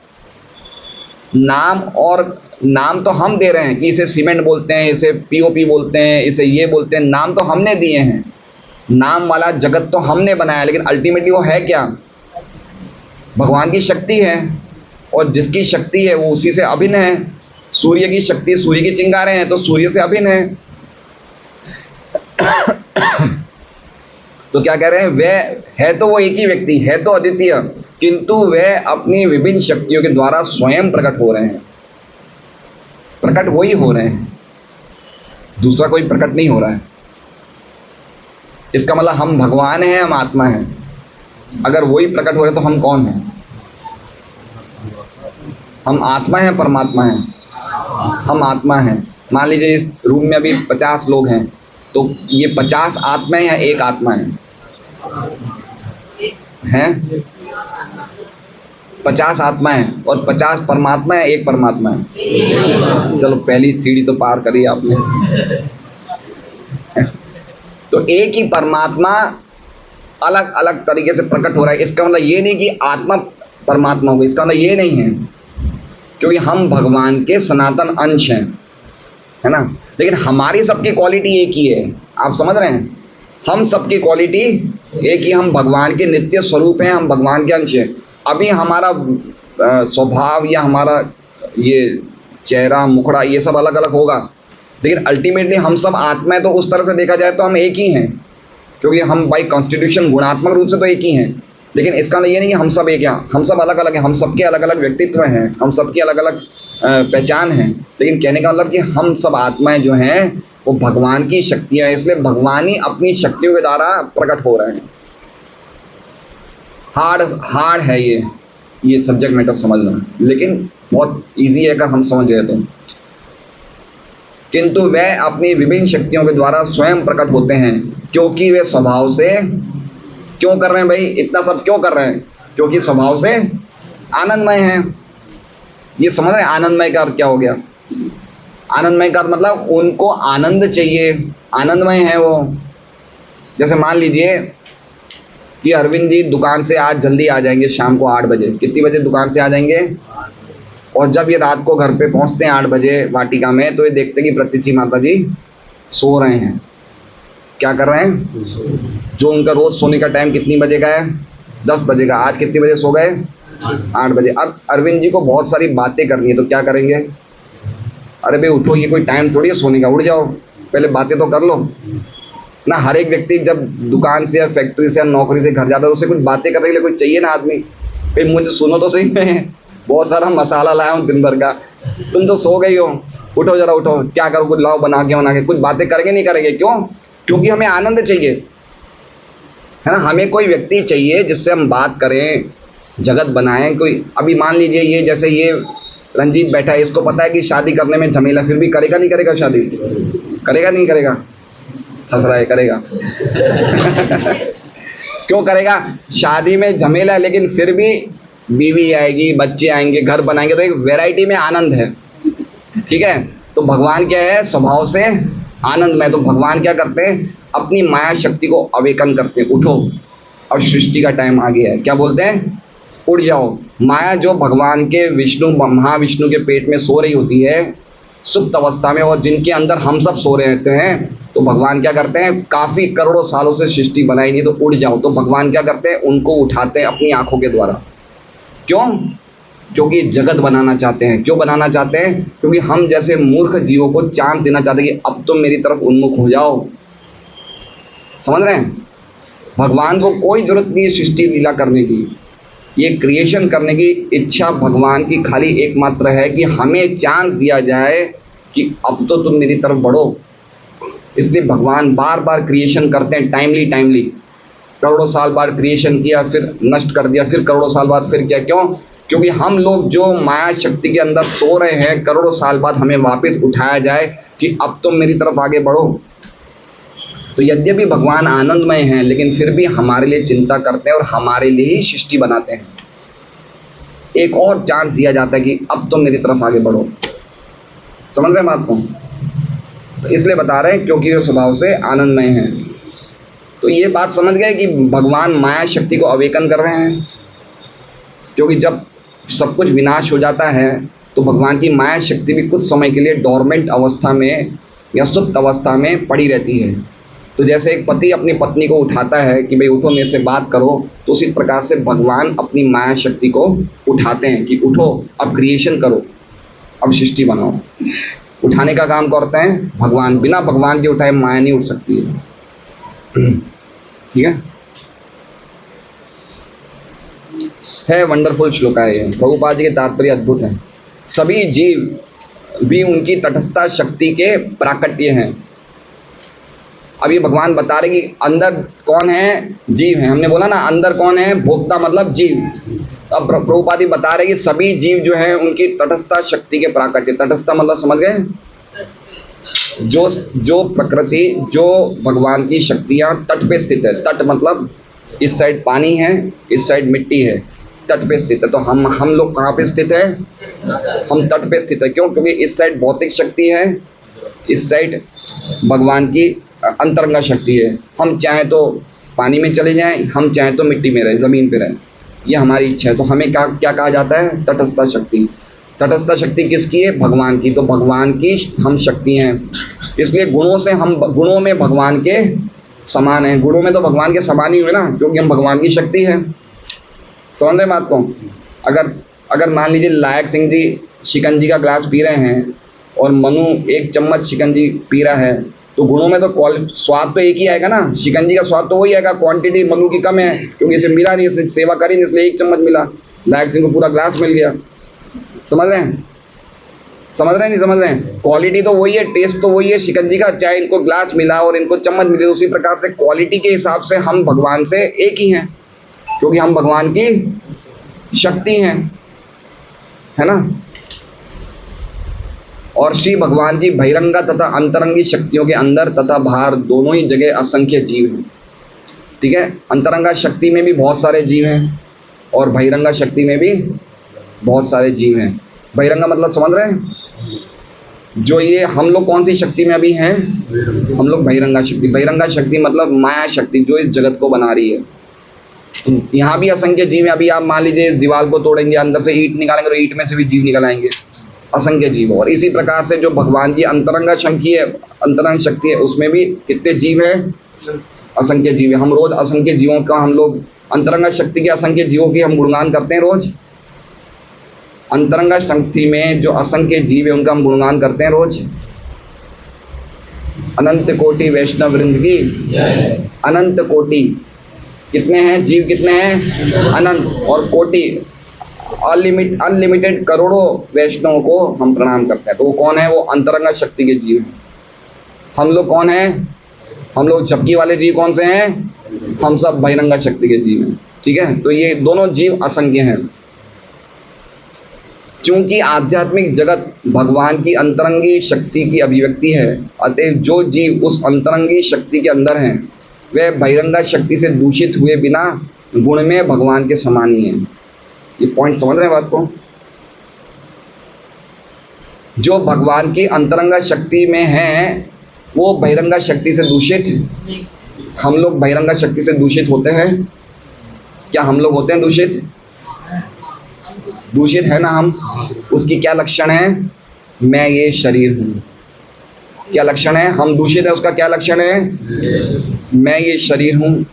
S1: नाम तो हम दे रहे हैं कि इसे सीमेंट बोलते हैं, इसे पीओपी बोलते हैं, इसे ये बोलते हैं, नाम तो हमने दिए हैं। नाम वाला जगत तो हमने बनाया, लेकिन अल्टीमेटली वो है क्या? भगवान की शक्ति है, और जिसकी शक्ति है वो उसी से अभिन्न है। सूर्य की शक्ति, सूर्य की चिंगारे हैं तो सूर्य से अभिन्न है। तो क्या कह रहे हैं? वह है तो वो एक ही व्यक्ति है, तो अद्वितीय, किंतु वह अपनी विभिन्न शक्तियों के द्वारा स्वयं प्रकट हो रहे हैं। प्रकट वही हो रहे हैं, दूसरा कोई प्रकट नहीं हो रहा है। इसका मतलब हम भगवान हैं, हम आत्मा हैं। अगर वही प्रकट हो रहे तो हम कौन हैं? हम आत्मा हैं, परमात्मा हैं? हम आत्मा हैं। मान लीजिए इस रूम में अभी 50 लोग हैं, तो ये 50 आत्मा है या एक आत्मा है? हैं? 50 आत्मा है और 50 परमात्मा है, एक परमात्मा है। चलो पहली सीढ़ी तो पार करी आपने। तो एक ही परमात्मा अलग अलग तरीके से प्रकट हो रहा है। इसका मतलब ये नहीं कि आत्मा परमात्मा होगी, इसका मतलब ये नहीं है, क्योंकि हम भगवान के सनातन अंश हैं, है ना। लेकिन हमारी सबकी क्वालिटी एक ही है, आप समझ रहे हैं? हम सबकी क्वालिटी एक ही, हम भगवान के नित्य स्वरूप हैं, हम भगवान के अंश हैं। अभी हमारा स्वभाव या हमारा ये चेहरा मुखड़ा ये सब अलग अलग होगा, लेकिन अल्टीमेटली हम सब आत्मा है। तो उस तरह से देखा जाए तो हम एक ही हैं, क्योंकि हम बाई कॉन्स्टिट्यूशन गुणात्मक रूप से तो एक ही हैं। लेकिन इसका मतलब ये नहीं कि हम सब एक हैं, हम सब अलग अलग हैं, हम सबके अलग अलग व्यक्तित्व हैं, हम सबकी अलग अलग पहचान है। लेकिन कहने का मतलब कि हम सब आत्माएं जो हैं वो भगवान की शक्तियां हैं, इसलिए भगवान ही अपनी शक्तियों के द्वारा प्रकट हो रहे हैं। हार्ड है ये सब्जेक्ट मैटर समझना, लेकिन बहुत इजी है अगर हम समझ गए तो। किंतु वे अपनी विभिन्न शक्तियों के द्वारा स्वयं प्रकट होते हैं, क्योंकि वे स्वभाव से क्यों कर रहे हैं भाई, इतना सब क्यों कर रहे हैं? क्योंकि स्वभाव से आनंदमय हैं। ये समझ रहे हैं आनंदमय का अर्थ क्या हो गया? आनंदमय का अर्थ मतलब उनको आनंद चाहिए, आनंदमय है वो। जैसे मान लीजिए कि अरविंद जी दुकान से आज जल्दी आ जाएंगे, शाम को 8 बजे। कितनी बजे दुकान से आ जाएंगे? और जब ये रात को घर पे पहुंचते हैं 8 बजे वाटिका में, तो ये देखते हैं कि प्रतीची माता जी सो रहे हैं। क्या कर रहे हैं? जो उनका रोज सोने का टाइम कितनी बजे का है? 10 बजे का। आज कितनी बजे सो गए? 8 बजे। अब अरविंद जी को बहुत सारी बातें करनी है, तो क्या करेंगे? अरे भाई उठो, ये कोई टाइम थोड़ी है सोने का, उठ जाओ, पहले बातें तो कर लो ना। हर एक व्यक्ति जब दुकान से या फैक्ट्री से या नौकरी से घर जाता है, उससे कुछ बातें करने के लिए कोई चाहिए ना आदमी। भाई मुझे सुनो तो सही, मैं बहुत सारा मसाला लाया हूँ दिन भर का, तुम तो सो गई हो, उठो जरा उठो, क्या करो, कुछ लाओ बना के कुछ बातें करेंगे नहीं करेंगे? क्यों? क्योंकि हमें आनंद चाहिए, है ना। हमें कोई व्यक्ति चाहिए जिससे हम बात करें, जगत बनाएं। कोई अभी मान लीजिए ये जैसे ये रंजीत बैठा है, इसको पता है कि शादी करने में झमेला, फिर भी करेगा नहीं करेगा? शादी करेगा नहीं करेगा? हंस रहा है, करेगा। क्यों करेगा? शादी में झमेला है, लेकिन फिर भी बीवी आएगी, बच्चे आएंगे, घर बनाएंगे, तो एक वैरायटी में आनंद है, ठीक है। तो भगवान क्या है? स्वभाव से आनंद में। तो भगवान क्या करते हैं? अपनी माया शक्ति को अवेकन करते हैं। उठो, अब सृष्टि का टाइम आ गया है। क्या बोलते हैं? उठ जाओ। माया जो भगवान के महाविष्णु के पेट में सो रही होती है सुप्त अवस्था में, और जिनके अंदर हम सब सो रहे होते हैं, तो भगवान क्या करते हैं? काफी करोड़ों सालों से सृष्टि बनाई नहीं, तो उठ जाओ। तो भगवान क्या करते हैं? उनको उठाते हैं अपनी आंखों के द्वारा। क्यों? क्योंकि जगत बनाना चाहते हैं। क्यों बनाना चाहते हैं? क्योंकि हम जैसे मूर्ख जीवों को चांस देना चाहते हैं कि अब तुम मेरी तरफ उन्मुख हो जाओ। समझ रहे हैं? भगवान को कोई जरूरत नहीं है सृष्टि लीला करने की, ये क्रिएशन करने की इच्छा भगवान की खाली एकमात्र है कि हमें चांस दिया जाए कि अब तो तुम मेरी तरफ बढ़ो। इसलिए भगवान बार बार क्रिएशन करते हैं, टाइमली। करोड़ों साल बाद क्रिएशन किया, फिर नष्ट कर दिया, फिर करोड़ों साल बाद फिर किया। क्यों? क्योंकि हम लोग जो माया शक्ति के अंदर सो रहे हैं, करोड़ों साल बाद हमें वापस उठाया जाए कि अब तुम मेरी तरफ आगे बढ़ो। तो यद्यपि भगवान आनंदमय हैं, लेकिन फिर भी हमारे लिए चिंता करते हैं और हमारे लिए ही सृष्टि बनाते हैं। एक और चांस दिया जाता है कि अब तुम मेरी तरफ आगे बढ़ो। समझ रहे हैं बात को? तो इसलिए बता रहे हैं क्योंकि वे स्वभाव से आनंदमय हैं। तो ये बात समझ गए कि भगवान माया शक्ति को अवेकन कर रहे हैं, क्योंकि जब सब कुछ विनाश हो जाता है तो भगवान की माया शक्ति भी कुछ समय के लिए डोरमेंट अवस्था में या सुप्त अवस्था में पड़ी रहती है। तो जैसे एक पति अपनी पत्नी को उठाता है कि भाई उठो मेरे से बात करो, तो उसी प्रकार से भगवान अपनी माया शक्ति को उठाते हैं कि उठो, अब क्रिएशन करो, अब सृष्टि बनाओ। उठाने का काम करते हैं भगवान। बिना भगवान के उठाए माया नहीं उठ सकती है, ठीक है। वंडरफुल श्लोक है ये, प्रभुपाद जी के तात्पर्य अद्भुत है। सभी जीव भी उनकी तटस्थता शक्ति के प्राकट्य हैं। अब ये भगवान बता रहे कि अंदर कौन है? जीव है। हमने बोला ना अंदर कौन है? भोक्ता मतलब जीव। अब प्रभुपाद जी बता रहे कि सभी जीव जो हैं उनकी तटस्थता शक्ति के प्राकट्य। तटस्थता मतलब समझ गए? जो प्रकृति, जो भगवान की शक्तियां तट पे स्थित है। तट मतलब इस साइड पानी है, इस साइड मिट्टी है, तट पे स्थित है। तो हम लोग कहाँ पे स्थित है? हम तट पे स्थित है। क्यों? क्योंकि इस साइड भौतिक शक्ति है, इस साइड भगवान की अंतरंगा शक्ति है। हम चाहे तो पानी में चले जाएं, हम चाहे तो मिट्टी में रहें, ज़मीन पे रहें, ये हमारी इच्छा है। तो हमें क्या कहा जाता है? तटस्थ शक्ति। तटस्थ शक्ति किसकी है? भगवान की। तो भगवान की हम शक्ति हैं, इसलिए गुणों में भगवान के समान हैं। गुणों में तो भगवान के समान ही हुए ना, क्योंकि हम भगवान की शक्ति है। समझ रहे बात को? अगर मान लीजिए लायक सिंह जी शिकंजी का ग्लास पी रहे हैं और मनु 1 चम्मच शिकंजी पी रहा है, तो गुणों में तो स्वाद तो एक ही आएगा ना, शिकंजी का स्वाद तो वही आएगा। क्वांटिटी मनु की कम है, क्योंकि इसे मिला नहीं, इसने सेवा करी नहीं, इसलिए 1 चम्मच मिला। लायक सिंह को पूरा ग्लास मिल गया। समझ रहे हैं? नहीं समझ रहे हैं? क्वालिटी तो वही है, टेस्ट तो वही है शिकंजी का, चाहे इनको ग्लास मिला और इनको चम्मच मिले। उसी प्रकार से क्वालिटी के हिसाब से हम भगवान से एक ही हैं, क्योंकि हम भगवान की शक्ति हैं, है ना। और श्री भगवान की बहिरंगा तथा अंतरंगी शक्तियों के अंदर तथा बाहर दोनों ही जगह असंख्य जीव हैं। ठीक है, अंतरंगा शक्ति में भी बहुत सारे जीव हैं और बहिरंगा शक्ति में भी बहुत सारे जीव हैं। बहिरंगा मतलब समझ रहे हैं? जो ये हम लोग कौन सी शक्ति में अभी हैं? हम लोग बहिरंगा शक्ति। बहिरंगा शक्ति मतलब माया शक्ति, जो इस जगत को बना रही है। यहाँ भी असंख्य जीव है। अभी आप मान लीजिए इस दीवार को तोड़ेंगे, अंदर से ईंट निकालेंगे तो ईंट में से भी जीव निकल आएंगे, असंख्य जीव। और इसी प्रकार से जो भगवान की अंतरंगा शक्ति है, उसमें भी कितने जीव है? असंख्य जीव है। हम रोज असंख्य जीवों का, हम लोग अंतरंगा शक्ति के असंख्य जीवों की हम गुणगान करते हैं रोज। अंतरंगा शक्ति में जो असंख्य जीव है उनका हम गुणगान करते हैं रोज। अनंत कोटि वैष्णव वृंद की अनंत कोटि। कितने हैं जीव? कितने हैं? अनंत। और कोटि अनलिमिटेड करोड़ों वैष्णव को हम प्रणाम करते हैं। तो वो कौन है? वो अंतरंगा शक्ति के जीव हैं। हम लोग कौन हैं? हम लोग झपकी वाले जीव कौन से हैं? हम सब बहिरंगा शक्ति के जीव हैं। ठीक है, तो ये दोनों जीव असंख्य हैं। चूंकि आध्यात्मिक जगत भगवान की अंतरंगी शक्ति की अभिव्यक्ति है, अतएव जो जीव उस अंतरंगी शक्ति के अंदर हैं वे बहिरंगा शक्ति से दूषित हुए बिना गुण में भगवान के समान ही हैं। ये पॉइंट समझ रहे हैं बात को? जो भगवान की अंतरंगा शक्ति में हैं वो बहिरंगा शक्ति से दूषित। हम लोग बहिरंगा शक्ति से दूषित होते हैं क्या? हम लोग होते हैं दूषित? दूषित है ना हम। उसकी क्या लक्षण है? मैं ये शरीर हूँ। क्या लक्षण है? हम दूषित है, उसका क्या लक्षण है? मैं ये शरीर हूँ,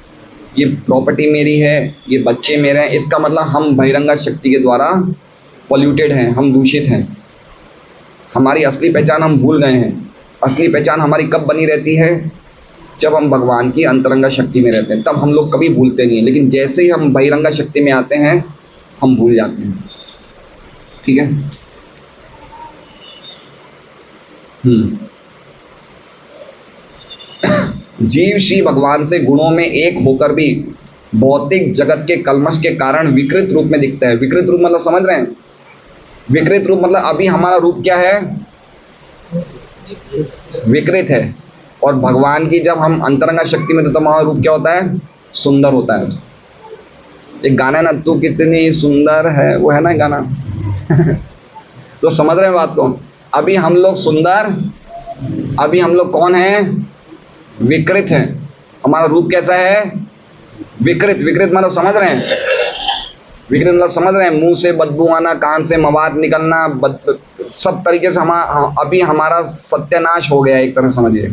S1: ये प्रॉपर्टी मेरी है, ये बच्चे मेरे हैं। इसका मतलब हम बहिरंगा शक्ति के द्वारा पॉल्यूटेड हैं, हम दूषित हैं। हमारी असली पहचान हम भूल गए हैं। असली पहचान हमारी कब बनी रहती है? जब हम भगवान की अंतरंगा शक्ति में रहते हैं, तब हम लोग कभी भूलते नहीं हैं। लेकिन जैसे ही हम बहिरंगा शक्ति में आते हैं हम भूल जाते हैं। ठीक है। जीव श्री भगवान से गुणों में एक होकर भी भौतिक जगत के कल्मश के कारण विकृत रूप में दिखता है। विकृत रूप मतलब समझ रहे हैं? विकृत रूप मतलब अभी हमारा रूप क्या है? विकृत है। और भगवान की जब हम अंतरंगा शक्ति में, तो हमारा रूप क्या होता है? सुंदर होता है। एक गाना है ना, तू कितनी सुंदर है, वो है ना गाना। तो समझ रहे हैं बात को? अभी हम लोग सुंदर, अभी हम लोग कौन है? विकृत है। हमारा रूप कैसा है? विकृत। विकृत मतलब समझ रहे हैं? विकृत मतलब समझ रहे हैं? मुंह से बदबू आना, कान से मवाद निकलना, सब तरीके से अभी हमारा सत्यानाश हो गया एक तरह समझिए।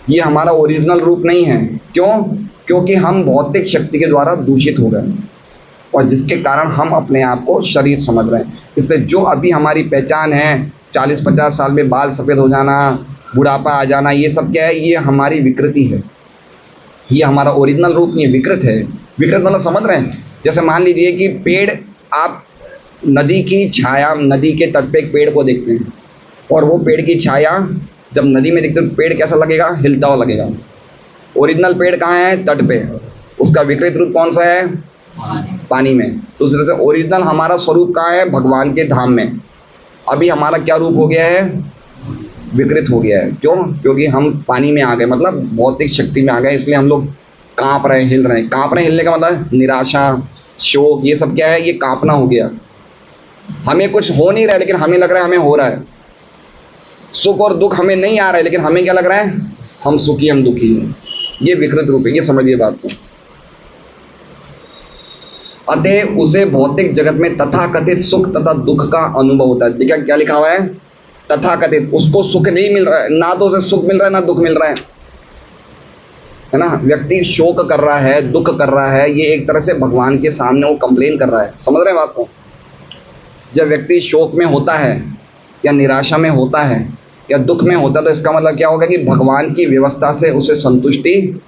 S1: ये हमारा ओरिजिनल रूप नहीं है। क्यों? क्योंकि हम भौतिक शक्ति के द्वारा दूषित हो गए और जिसके कारण हम अपने आप को शरीर समझ रहे हैं। इसलिए जो अभी हमारी पहचान है, 40-50 साल में बाल सफ़ेद हो जाना, बुढ़ापा आ जाना, ये सब क्या है? ये हमारी विकृति है। ये हमारा ओरिजिनल रूप नहीं है, विकृत है। विकृत मतलब समझ रहे हैं? जैसे मान लीजिए कि पेड़, आप नदी की छाया, नदी के तट पे एक पेड़ को देखते हैं और वो पेड़ की छाया जब नदी में दिखते तो पेड़ कैसा लगेगा? हिलता हुआ लगेगा। ओरिजिनल पेड़ कहाँ है? तट पे। उसका विकृत रूप कौन सा है? पानी में। तो उस तरह से ओरिजिनल हमारा स्वरूप कहाँ है? भगवान के धाम में। अभी हमारा क्या रूप हो गया है? विकृत हो गया है। क्यों? क्योंकि हम पानी में आ गए, मतलब भौतिक शक्ति में आ गए। इसलिए हम लोग कांप रहे हिल रहे हैं। कांप रहे हिलने का मतलब निराशा, शोक, ये सब क्या है? ये कांपना हो गया। हमें कुछ हो नहीं रहा है लेकिन हमें लग रहा है हमें हो रहा है। सुख और दुख हमें नहीं आ रहा है लेकिन हमें क्या लग रहा है? हम सुखी, हम दुखी हैं। ये विकृत रूप है, ये समझिए बात को। अतः उसे भौतिक जगत में तथाकथित सुख तथा दुख का अनुभव होता है। देखिए क्या लिखा हुआ है? तथाकथित। उसको सुख नहीं मिल रहा है, ना तो उसे सुख मिल रहा है ना दुख मिल रहा है ना। व्यक्ति शोक कर रहा है, दुख कर रहा है, ये एक तरह से भगवान के सामने वो कंप्लेन कर रहा है। समझ रहे हैं बात को? जब व्यक्ति शोक में होता है या निराशा में होता है या दुख में होता है तो इसका मतलब क्या होगा कि भगवान की व्यवस्था से उसे संतुष्टि।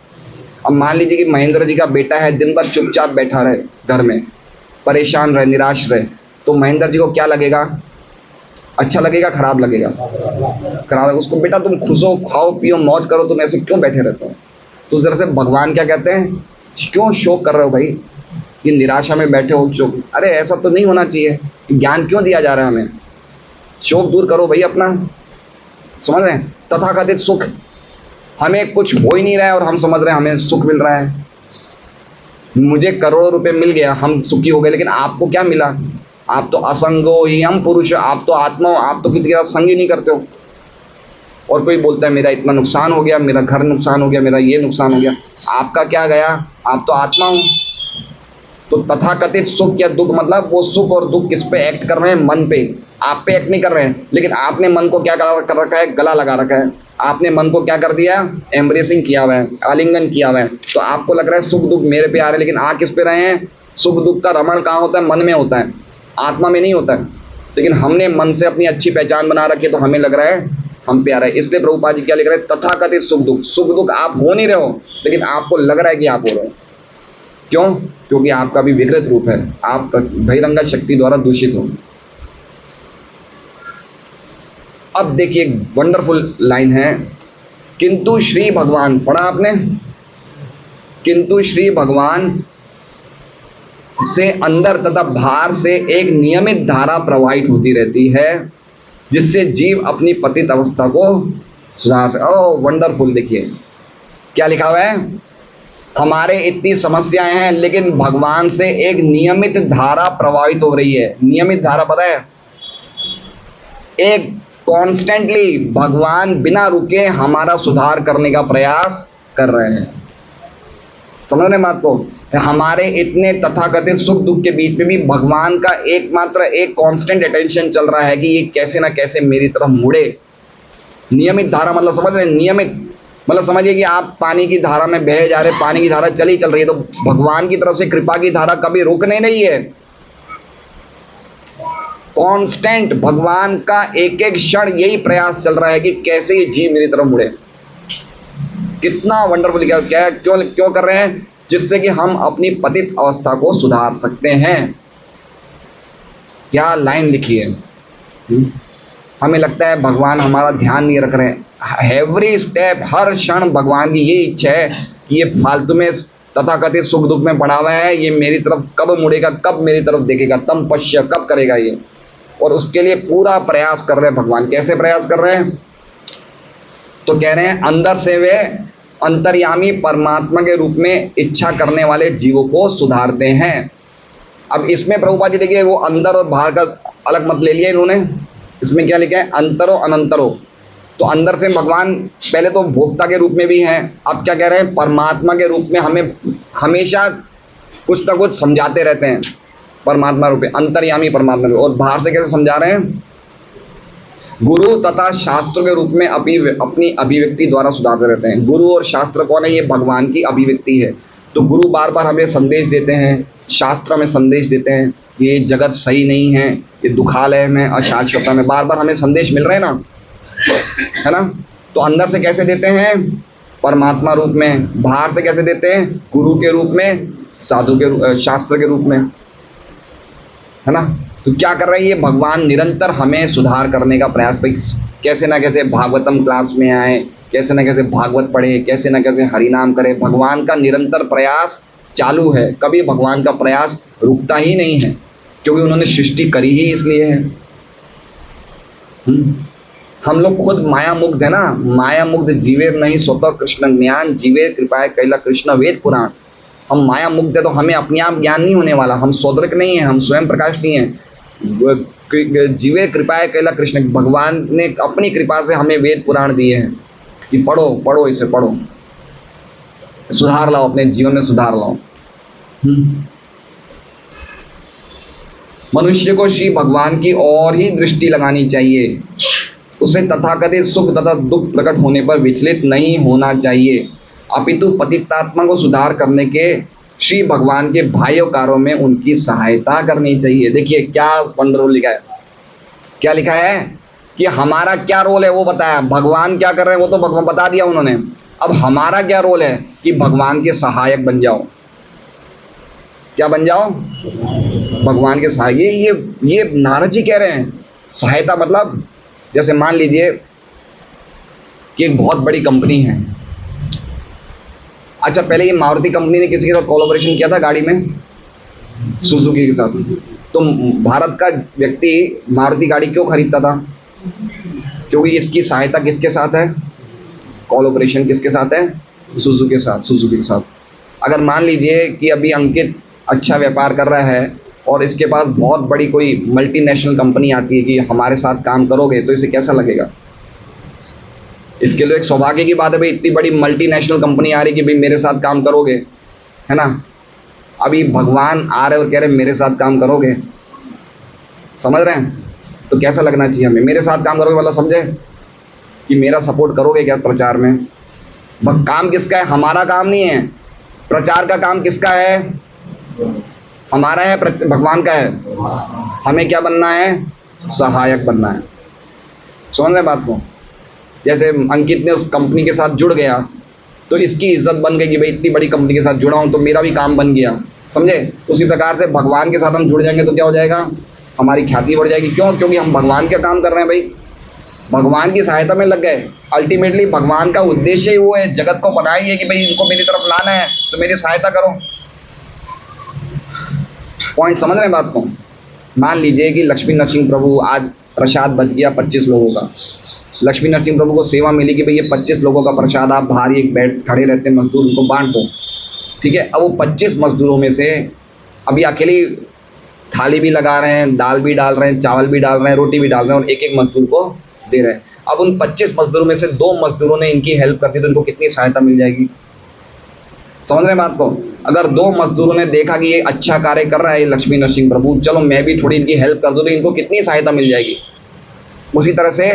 S1: अब मान लीजिए कि महेंद्र जी का बेटा है, दिन भर चुपचाप बैठा रहे घर में, परेशान रहे, निराश रहे, तो महेंद्र जी को क्या लगेगा? अच्छा लगेगा, खराब लगेगा? खराब लगेगा। उसको बेटा तुम खुश हो, खाओ पियो, मौज करो, तुम ऐसे क्यों बैठे रहते हो? तो उस तरह से भगवान क्या कहते हैं? क्यों शोक कर रहे हो भाई? ये निराशा में बैठे हो शोक? अरे ऐसा तो नहीं होना चाहिए। ज्ञान क्यों दिया जा रहा है हमें? शोक दूर करो भाई अपना। समझ रहे हैं? तथाकथित सुख, हमें कुछ हो ही नहीं रहा है और हम समझ रहे हैं हमें सुख मिल रहा है। मुझे करोड़ों रुपए मिल गया, हम सुखी हो गए, लेकिन आपको क्या मिला? आप तो असंगो ही हम पुरुष, आप तो आत्मा हो, आप तो किसी के साथ संग ही नहीं करते हो। और कोई बोलता है मेरा इतना नुकसान हो गया, मेरा घर नुकसान हो गया, मेरा ये नुकसान हो गया। आपका क्या गया? आप तो आत्मा हो। तो तथाकथित सुख या दुख मतलब वो सुख और दुख किस पे एक्ट कर रहे हैं? मन पे। आप पे एक्ट नहीं कर रहे हैं, लेकिन आपने मन को क्या कर रखा है? गला लगा रखा है। आपने मन को क्या कर दिया? एम्ब्रेसिंग किया हुआ है, आलिंगन किया हुआ है। तो आपको लग रहा है सुख दुख मेरे पे आ रहे हैं, लेकिन आ किस पे रहे हैं? सुख दुख का रमण कहाँ होता है? मन में होता है, आत्मा में नहीं होता है। लेकिन हमने मन से अपनी अच्छी पहचान बना रखी है, तो हमें लग रहा है हम पे आ रहा है। इसलिए प्रभुपाद जी क्या लिख रहे हैं? तथाकथित सुख दुख। सुख दुख आप हो नहीं रहे हो, लेकिन आपको लग रहा है कि आप हो रहे हो। क्यों? क्योंकि आपका भी विकृत रूप है, आप बहिरंगा शक्ति द्वारा दूषित हो। अब देखिए वंडरफुल लाइन है, किंतु श्री भगवान, पढ़ा आपने? किंतु श्री भगवान से अंदर तथा बाहर से एक नियमित धारा प्रवाहित होती रहती है, जिससे जीव अपनी पतित अवस्था को सुधार सके। ओह वंडरफुल! देखिए क्या लिखा हुआ है? हमारे इतनी समस्याएं हैं, लेकिन भगवान से एक नियमित धारा प्रवाहित हो रही है। नियमित धारा पता है? एक कॉन्स्टेंटली भगवान बिना रुके हमारा सुधार करने का प्रयास कर रहे हैं। समझ रहे बात को? हमारे इतने तथाकथित सुख दुख के बीच में भी भगवान का एकमात्र एक कांस्टेंट अटेंशन चल रहा है कि ये कैसे ना कैसे मेरी तरफ मुड़े। नियमित धारा मतलब समझ रहे? नियमित मतलब समझिए कि आप पानी की धारा में बहे जा रहे, पानी की धारा चली चल रही है, तो भगवान की तरफ से कृपा की धारा कभी रुकने नहीं है। कांस्टेंट भगवान का एक एक क्षण यही प्रयास चल रहा है कि कैसे ये जीव मेरी तरफ मुड़े। कितना वंडरफुल! क्या क्यों क्यों कर रहे हैं? जिससे कि हम अपनी पतित अवस्था को सुधार सकते हैं। क्या लाइन लिखी है? हमें लगता है भगवान हमारा ध्यान नहीं रख रहे हैं। एवरी स्टेप, हर क्षण भगवान की ये इच्छा है कि ये फालतू में तथाकथित सुख दुख में पड़ा हुआ है, ये मेरी तरफ कब मुड़ेगा, कब मेरी तरफ देखेगा, तम पश्य कब करेगा ये। और उसके लिए पूरा प्रयास कर रहे हैं भगवान। कैसे प्रयास कर रहे हैं? तो कह रहे हैं अंदर से वे अंतर्यामी परमात्मा के रूप में इच्छा करने वाले जीवों को सुधारते हैं। अब इसमें प्रभुपाद जी देखिए वो अंदर और बाहर का अलग मत ले लिया इन्होंने। इसमें क्या लिखा है? अंतरो अनंतरो। तो अंदर से भगवान पहले तो भोक्ता के रूप में भी हैं, अब क्या कह रहे हैं? परमात्मा के रूप में हमें हमेशा कुछ ना कुछ समझाते रहते हैं। परमात्मा रूप में, अंतर्यामी परमात्मा रूप। और बाहर से कैसे समझा रहे हैं? गुरु तथा शास्त्र के रूप में अपनी अभिव्यक्ति द्वारा सुधारते रहते हैं। गुरु और शास्त्र कौन है? ये भगवान की अभिव्यक्ति है। तो गुरु बार बार हमें संदेश देते हैं, शास्त्र में संदेश देते हैं, ये जगत सही नहीं है, ये दुखालय में, अशाश्वता में, बार बार हमें संदेश मिल रहे हैं ना, है ना। तो अंदर से कैसे देते हैं? परमात्मा रूप में। बाहर से कैसे देते हैं? गुरु के रूप में, साधु के शास्त्र के रूप में, है ना। तो क्या कर रहे हैं? ये भगवान निरंतर हमें सुधार करने का प्रयास, भाई कैसे ना कैसे भागवतम क्लास में आए, कैसे ना कैसे भागवत पढ़े, कैसे ना कैसे हरिनाम करें। भगवान का निरंतर प्रयास चालू है, कभी भगवान का प्रयास रुकता ही नहीं है, क्योंकि उन्होंने सृष्टि करी ही इसलिए है। हम लोग खुद माया मुग्ध है ना, माया मुग्ध जीवे नहीं स्वतः कृष्ण ज्ञान, जीवे कृपाए कैला कृष्ण वेद पुराण। हम माया मुग्ध है तो हमें अपने आप ज्ञान नहीं होने वाला, हम सौदृक नहीं है, हम स्वयं प्रकाश नहीं है। जीवे कृपाए कैला कृष्ण, भगवान ने अपनी कृपा से हमें वेद पुराण दिए हैं कि पढ़ो पढ़ो, इसे पढ़ो, सुधार लाओ, अपने जीवन में सुधार लाओ। मनुष्य को श्री भगवान की और ही दृष्टि लगानी चाहिए, उसे तथाकथित सुख तथा दुख प्रकट होने पर विचलित नहीं होना चाहिए, अपितु पतितात्मा को सुधार करने के श्री भगवान के बाह्य कार्यों में उनकी सहायता करनी चाहिए। देखिए क्या वंडरफुल लिखा है, क्या लिखा है कि हमारा क्या रोल है वो बताया, भगवान क्या कर रहे हैं वो तो भगवान बता दिया उन्होंने। अब हमारा क्या रोल है कि भगवान के सहायक बन जाओ। क्या बन जाओ? भगवान के सहायक। ये नारद जी कह रहे हैं। सहायता मतलब जैसे मान लीजिए कि एक बहुत बड़ी कंपनी है। अच्छा, पहले ये मारुति कंपनी ने किसी के साथ कोलैबोरेशन किया था गाड़ी में, सुजुकी के साथ। तो भारत का व्यक्ति मारुति गाड़ी क्यों खरीदता था? क्योंकि इसकी सहायता किसके साथ है? कोलैबोरेशन किसके साथ है? सुजुकी के साथ। अगर मान लीजिए कि अभी अंकित अच्छा व्यापार कर रहा है और इसके पास बहुत बड़ी कोई मल्टीनेशनल कंपनी आती है कि हमारे साथ काम करोगे, तो इसे कैसा लगेगा? इसके लिए एक सौभाग्य की बात है भाई, इतनी बड़ी मल्टीनेशनल कंपनी आ रही कि भाई मेरे साथ काम करोगे, है ना। अभी भगवान आ रहे और कह रहे मेरे साथ काम करोगे, समझ रहे हैं? तो कैसा लगना चाहिए हमें? मेरे साथ काम करोगे मतलब समझे कि मेरा सपोर्ट करोगे क्या प्रचार में? काम किसका है? हमारा काम नहीं है। प्रचार का काम किसका है? हमारा है, भगवान का है। हमें क्या बनना है? सहायक बनना है। समझ रहे बात को? जैसे अंकित ने उस कंपनी के साथ जुड़ गया तो इसकी इज्जत बन गई कि भाई इतनी बड़ी कंपनी के साथ जुड़ा हूं तो मेरा भी काम बन गया, समझे? उसी प्रकार से भगवान के साथ हम जुड़ जाएंगे तो क्या हो जाएगा? हमारी ख्याति बढ़ जाएगी। क्यों? क्योंकि हम भगवान का काम कर रहे हैं भाई, भगवान की सहायता में लग गए। अल्टीमेटली भगवान का उद्देश्य ही वो है, जगत को बनाई है कि भाई इनको मेरी तरफ लाना है तो मेरी सहायता करो। पॉइंट समझ रहे हैं बात को? मान लीजिए कि लक्ष्मी नरसिंह प्रभु आज प्रसाद बच गया 25 लोगों का। लक्ष्मी नरसिंह प्रभु को सेवा मिली कि भाई ये 25 लोगों का प्रसाद आप बाहर एक बैठ खड़े रहते हैं मजदूर, उनको बांट दो, ठीक है। अब वो 25 मजदूरों में से अभी अकेली थाली भी लगा रहे हैं, दाल भी डाल रहे हैं, चावल भी डाल रहे हैं, रोटी भी डाल रहे हैं और एक एक मजदूर को दे रहे हैं। अब उन 25 मजदूरों में से 2 मजदूरों ने इनकी हेल्प कर दी तो इनको कितनी सहायता मिल जाएगी? समझ रहे हैं बात को? अगर 2 मजदूरों ने देखा कि ये अच्छा कार्य कर रहा है लक्ष्मी नरसिंह प्रभु, चलो मैं भी थोड़ी इनकी हेल्प कर दूं, तो इनको कितनी सहायता मिल जाएगी। उसी तरह से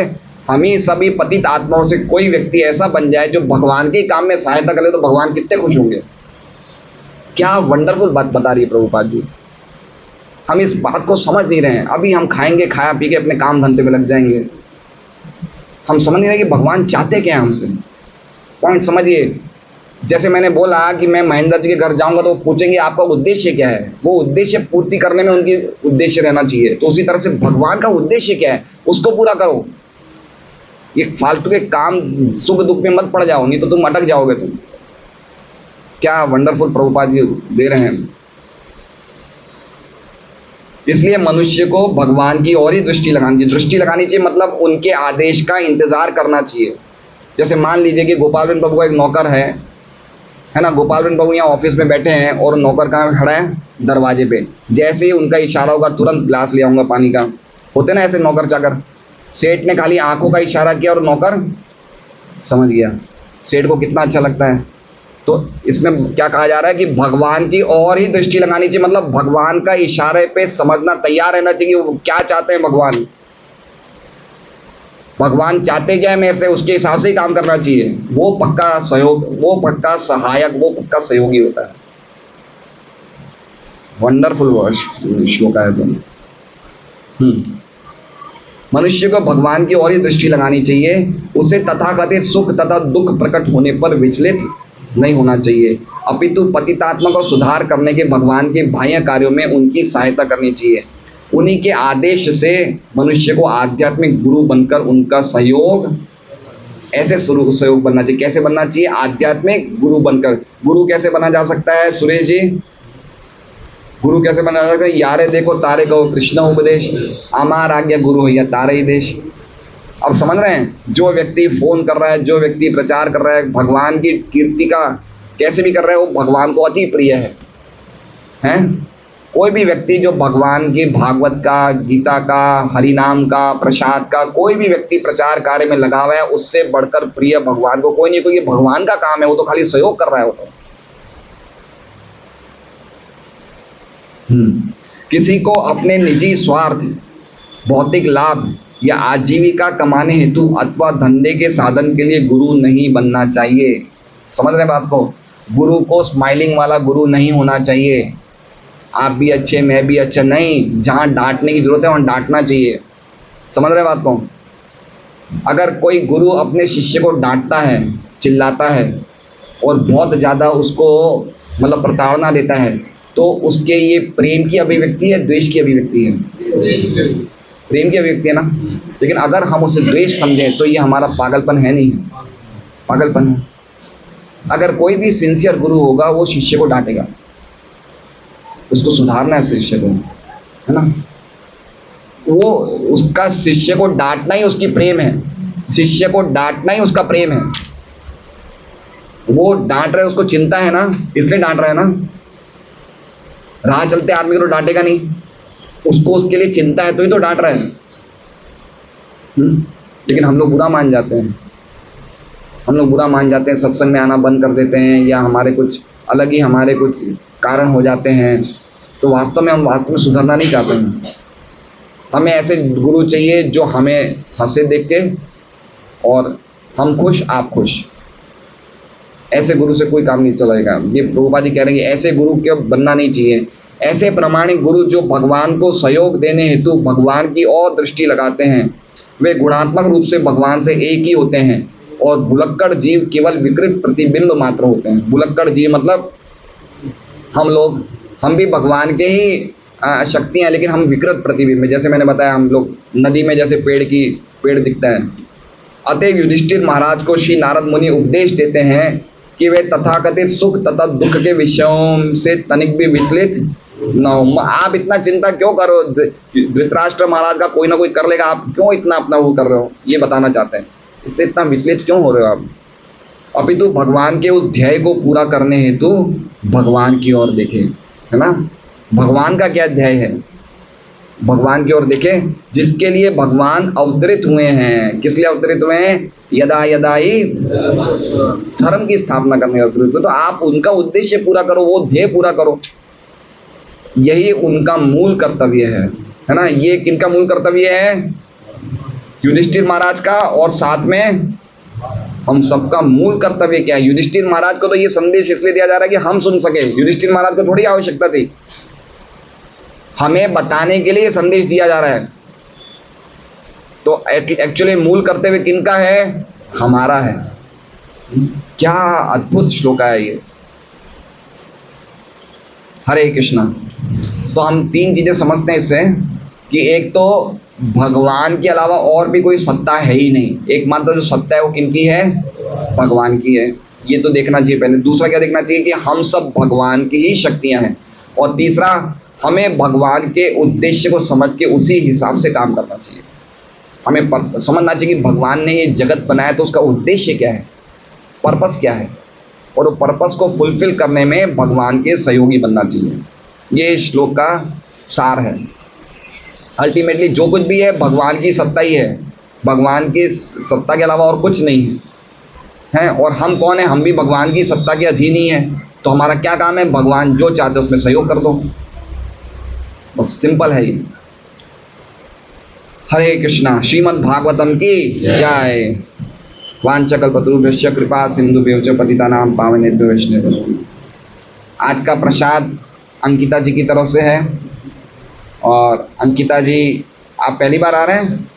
S1: हम ही सभी पतित आत्माओं से कोई व्यक्ति ऐसा बन जाए जो भगवान के काम में सहायता करे तो भगवान कितने खुश होंगे। क्या वंडरफुल बात बता रही है प्रभुपाद जी। हम इस बात को समझ नहीं रहे हैं। अभी हम खाएंगे, खाया पी के अपने काम धंधे में लग जाएंगे। हम समझ नहीं रहे कि भगवान चाहते क्या है हमसे। पॉइंट समझिए। जैसे मैंने बोला कि मैं महेंद्र जी के घर जाऊंगा तो वो पूछेंगे आपका उद्देश्य क्या है, वो उद्देश्य पूर्ति करने में उनकी उद्देश्य रहना चाहिए। तो उसी तरह से भगवान का उद्देश्य क्या है उसको पूरा करो। ये फालतू के काम सुख दुख में मत पड़ जाओ, नहीं तो तुम अटक जाओगे। तुम क्या वंडरफुल प्रभुपाद जी दे रहे हैं। इसलिए मनुष्य को भगवान की और ही दृष्टि लगानी चाहिए। दृष्टि लगानी चाहिए मतलब उनके आदेश का इंतजार करना चाहिए। जैसे मान लीजिए कि गोपाल बिन प्रभु का एक नौकर है ना। गोपाल बिन प्रभु यहाँ ऑफिस में बैठे हैं और नौकर कहाँ खड़ा है? दरवाजे पे। जैसे ही उनका इशारा होगा तुरंत ग्लास ले आऊंगा पानी का। होते ना ऐसे नौकर चाकर। सेठ ने खाली आंखों का इशारा किया और नौकर समझ गया। सेठ को कितना अच्छा लगता है। तो इसमें क्या कहा जा रहा है कि भगवान की और ही दृष्टि लगानी चाहिए, मतलब भगवान का इशारे पे समझना तैयार रहना चाहिए वो क्या चाहते हैं। भगवान चाहते क्या है मेरे से, उसके हिसाब से ही काम करना चाहिए। वो पक्का सहयोग, वो पक्का सहायक, वो पक्का सहयोगी होता है। वंडरफुल वर्ष श्लोक है दोनों। मनुष्य को भगवान की और ही दृष्टि लगानी चाहिए, उसे तथाकथित सुख तथा दुख प्रकट होने पर विचलित नहीं होना चाहिए, अपितु पतितात्मा को सुधार करने के भगवान के बाह्य कार्यों में उनकी सहायता करनी चाहिए। उन्हीं के आदेश से मनुष्य को आध्यात्मिक गुरु बनकर उनका सहयोग, ऐसे सहयोग बनना चाहिए। कैसे बनना चाहिए? आध्यात्मिक गुरु बनकर। गुरु कैसे बना जा सकता है सुरेश जी? गुरु कैसे बना जा सकता है? यारे देखो तारे कहो कृष्ण उपदेश, अमार आज्ञा गुरु है या तारे ही देश। अब समझ रहे हैं, जो व्यक्ति फोन कर रहा है, जो व्यक्ति प्रचार कर रहा है, भगवान की कीर्ति का कैसे भी कर रहा है, वो भगवान को अति प्रिय है। हैं? कोई भी व्यक्ति जो भगवान की भागवत का, गीता का, हरिनाम का, प्रसाद का कोई भी व्यक्ति प्रचार कार्य में लगा हुआ है, उससे बढ़कर प्रिय भगवान को कोई नहीं। कोई भगवान का काम है, वो तो खाली सहयोग कर रहा है। वो तो किसी को अपने निजी स्वार्थ, भौतिक लाभ या आजीविका कमाने हेतु अथवा धंधे के साधन के लिए गुरु नहीं बनना चाहिए। समझ रहे बात को? गुरु को स्माइलिंग वाला गुरु नहीं होना चाहिए। आप भी अच्छे, मैं भी अच्छा नहीं। जहां डांटने की जरूरत है वहां डांटना चाहिए। समझ रहे बात को? अगर कोई गुरु अपने शिष्य को डांटता है, चिल्लाता है और बहुत ज्यादा उसको मतलब प्रताड़ना देता है, तो उसके ये प्रेम की अभिव्यक्ति है, द्वेष की अभिव्यक्ति है? प्रेम की अभिव्यक्ति है ना। लेकिन अगर हम उसे द्वेष समझें तो ये हमारा पागलपन है, नहीं है? पागलपन है। अगर कोई भी सिंसियर गुरु होगा वो शिष्य को डांटेगा, उसको सुधारना है शिष्य को, है ना। वो उसका शिष्य को डांटना ही उसकी प्रेम है, शिष्य को डांटना ही उसका प्रेम है। वो डांट रहे, उसको चिंता है ना, इसलिए डांट रहा है ना। राह चलते आदमी को तो डांटेगा नहीं, उसको उसके लिए चिंता है तो ही तो डांट रहा है। लेकिन हम लोग बुरा मान जाते हैं, हम लोग बुरा मान जाते हैं, सत्संग में आना बंद कर देते हैं, या हमारे कुछ अलग ही हमारे कुछ कारण हो जाते हैं। तो वास्तव में हम सुधरना नहीं चाहते हैं। हमें ऐसे गुरु चाहिए जो हमें हंसे देख के और हम खुश आप खुश। ऐसे गुरु से कोई काम नहीं चलेगा। ये प्रभुपाद जी कह रहे हैं, ऐसे गुरु के बनना नहीं चाहिए। ऐसे प्रामाणिक गुरु जो भगवान को सहयोग देने हेतु भगवान की और दृष्टि लगाते हैं, वे गुणात्मक रूप से भगवान से एक ही होते हैं और भुलक्कड़ जीव केवल विकृत प्रतिबिंब मात्र होते हैं। भुलक्कड़ जीव मतलब हम भी भगवान के ही शक्तियां, लेकिन हम विकृत प्रतिबिंब। जैसे मैंने बताया, हम लोग नदी में जैसे पेड़ दिखता है। अतएव युधिष्ठिर महाराज को श्री नारद मुनि उपदेश देते हैं कि वे तथाकथित सुख तथा दुख के विषयों से तनिक भी विचलित न हो। आप इतना चिंता क्यों करो? धृतराष्ट्र महाराज का कोई ना कोई कर लेगा, आप क्यों इतना अपना वो कर रहे हो? ये बताना चाहते हैं। इससे इतना विचलित क्यों हो रहे हो आप? अपितु भगवान के उस ध्येय को पूरा करने हेतु भगवान की ओर देखें, है ना। भगवान का क्या ध्येय है? भगवान की ओर देखें, जिसके लिए भगवान अवतरित हुए हैं। किस लिए अवतरित हुए हैं? यदा यदा ही धर्म की स्थापना करने अवतरित हुए। तो आप उनका उद्देश्य पूरा करो, वो ध्येय पूरा करो। यही उनका मूल कर्तव्य है ना। ये किनका मूल कर्तव्य है? युधिष्ठिर महाराज का। और साथ में हम सबका मूल कर्तव्य क्या है? युधिष्ठिर महाराज को तो ये संदेश इसलिए दिया जा रहा है कि हम सुन सके। युधिष्ठिर महाराज को थोड़ी आवश्यकता थी, हमें बताने के लिए संदेश दिया जा रहा है। तो एक्चुअली मूल कर्तव्य किनका है? हमारा है। क्या अद्भुत श्लोक है ये। हरे कृष्णा। तो हम तीन चीजें समझते हैं इससे कि एक तो भगवान के अलावा और भी कोई सत्ता है ही नहीं। एकमात्र जो सत्ता है वो किनकी है? भगवान की है। ये तो देखना चाहिए पहले। दूसरा क्या देखना चाहिए? कि हम सब भगवान की ही शक्तियां हैं। और तीसरा, हमें भगवान के उद्देश्य को समझ के उसी हिसाब से काम करना चाहिए। हमें समझना चाहिए कि भगवान ने ये जगत बनाया तो उसका उद्देश्य क्या है, पर्पस क्या है, और वो पर्पस को फुलफिल करने में भगवान के सहयोगी बनना चाहिए। ये श्लोक का सार है। अल्टीमेटली जो कुछ भी है भगवान की सत्ता ही है। भगवान की सत्ता के अलावा और कुछ नहीं है। और हम कौन है? हम भी भगवान की सत्ता के अधीन ही है। तो हमारा क्या काम है? भगवान जो चाहते उसमें सहयोग कर दो, बस सिंपल है ये। हरे कृष्णा। श्रीमद् भागवतम की जय। वांछकल्पतरुभ्यश्च कृपा सिंधुभ्यो पतितानां पावनेभ्यो वैष्णवेभ्यो। आज का प्रसाद अंकिता जी की तरफ से है। और अंकिता जी, आप पहली बार आ रहे हैं?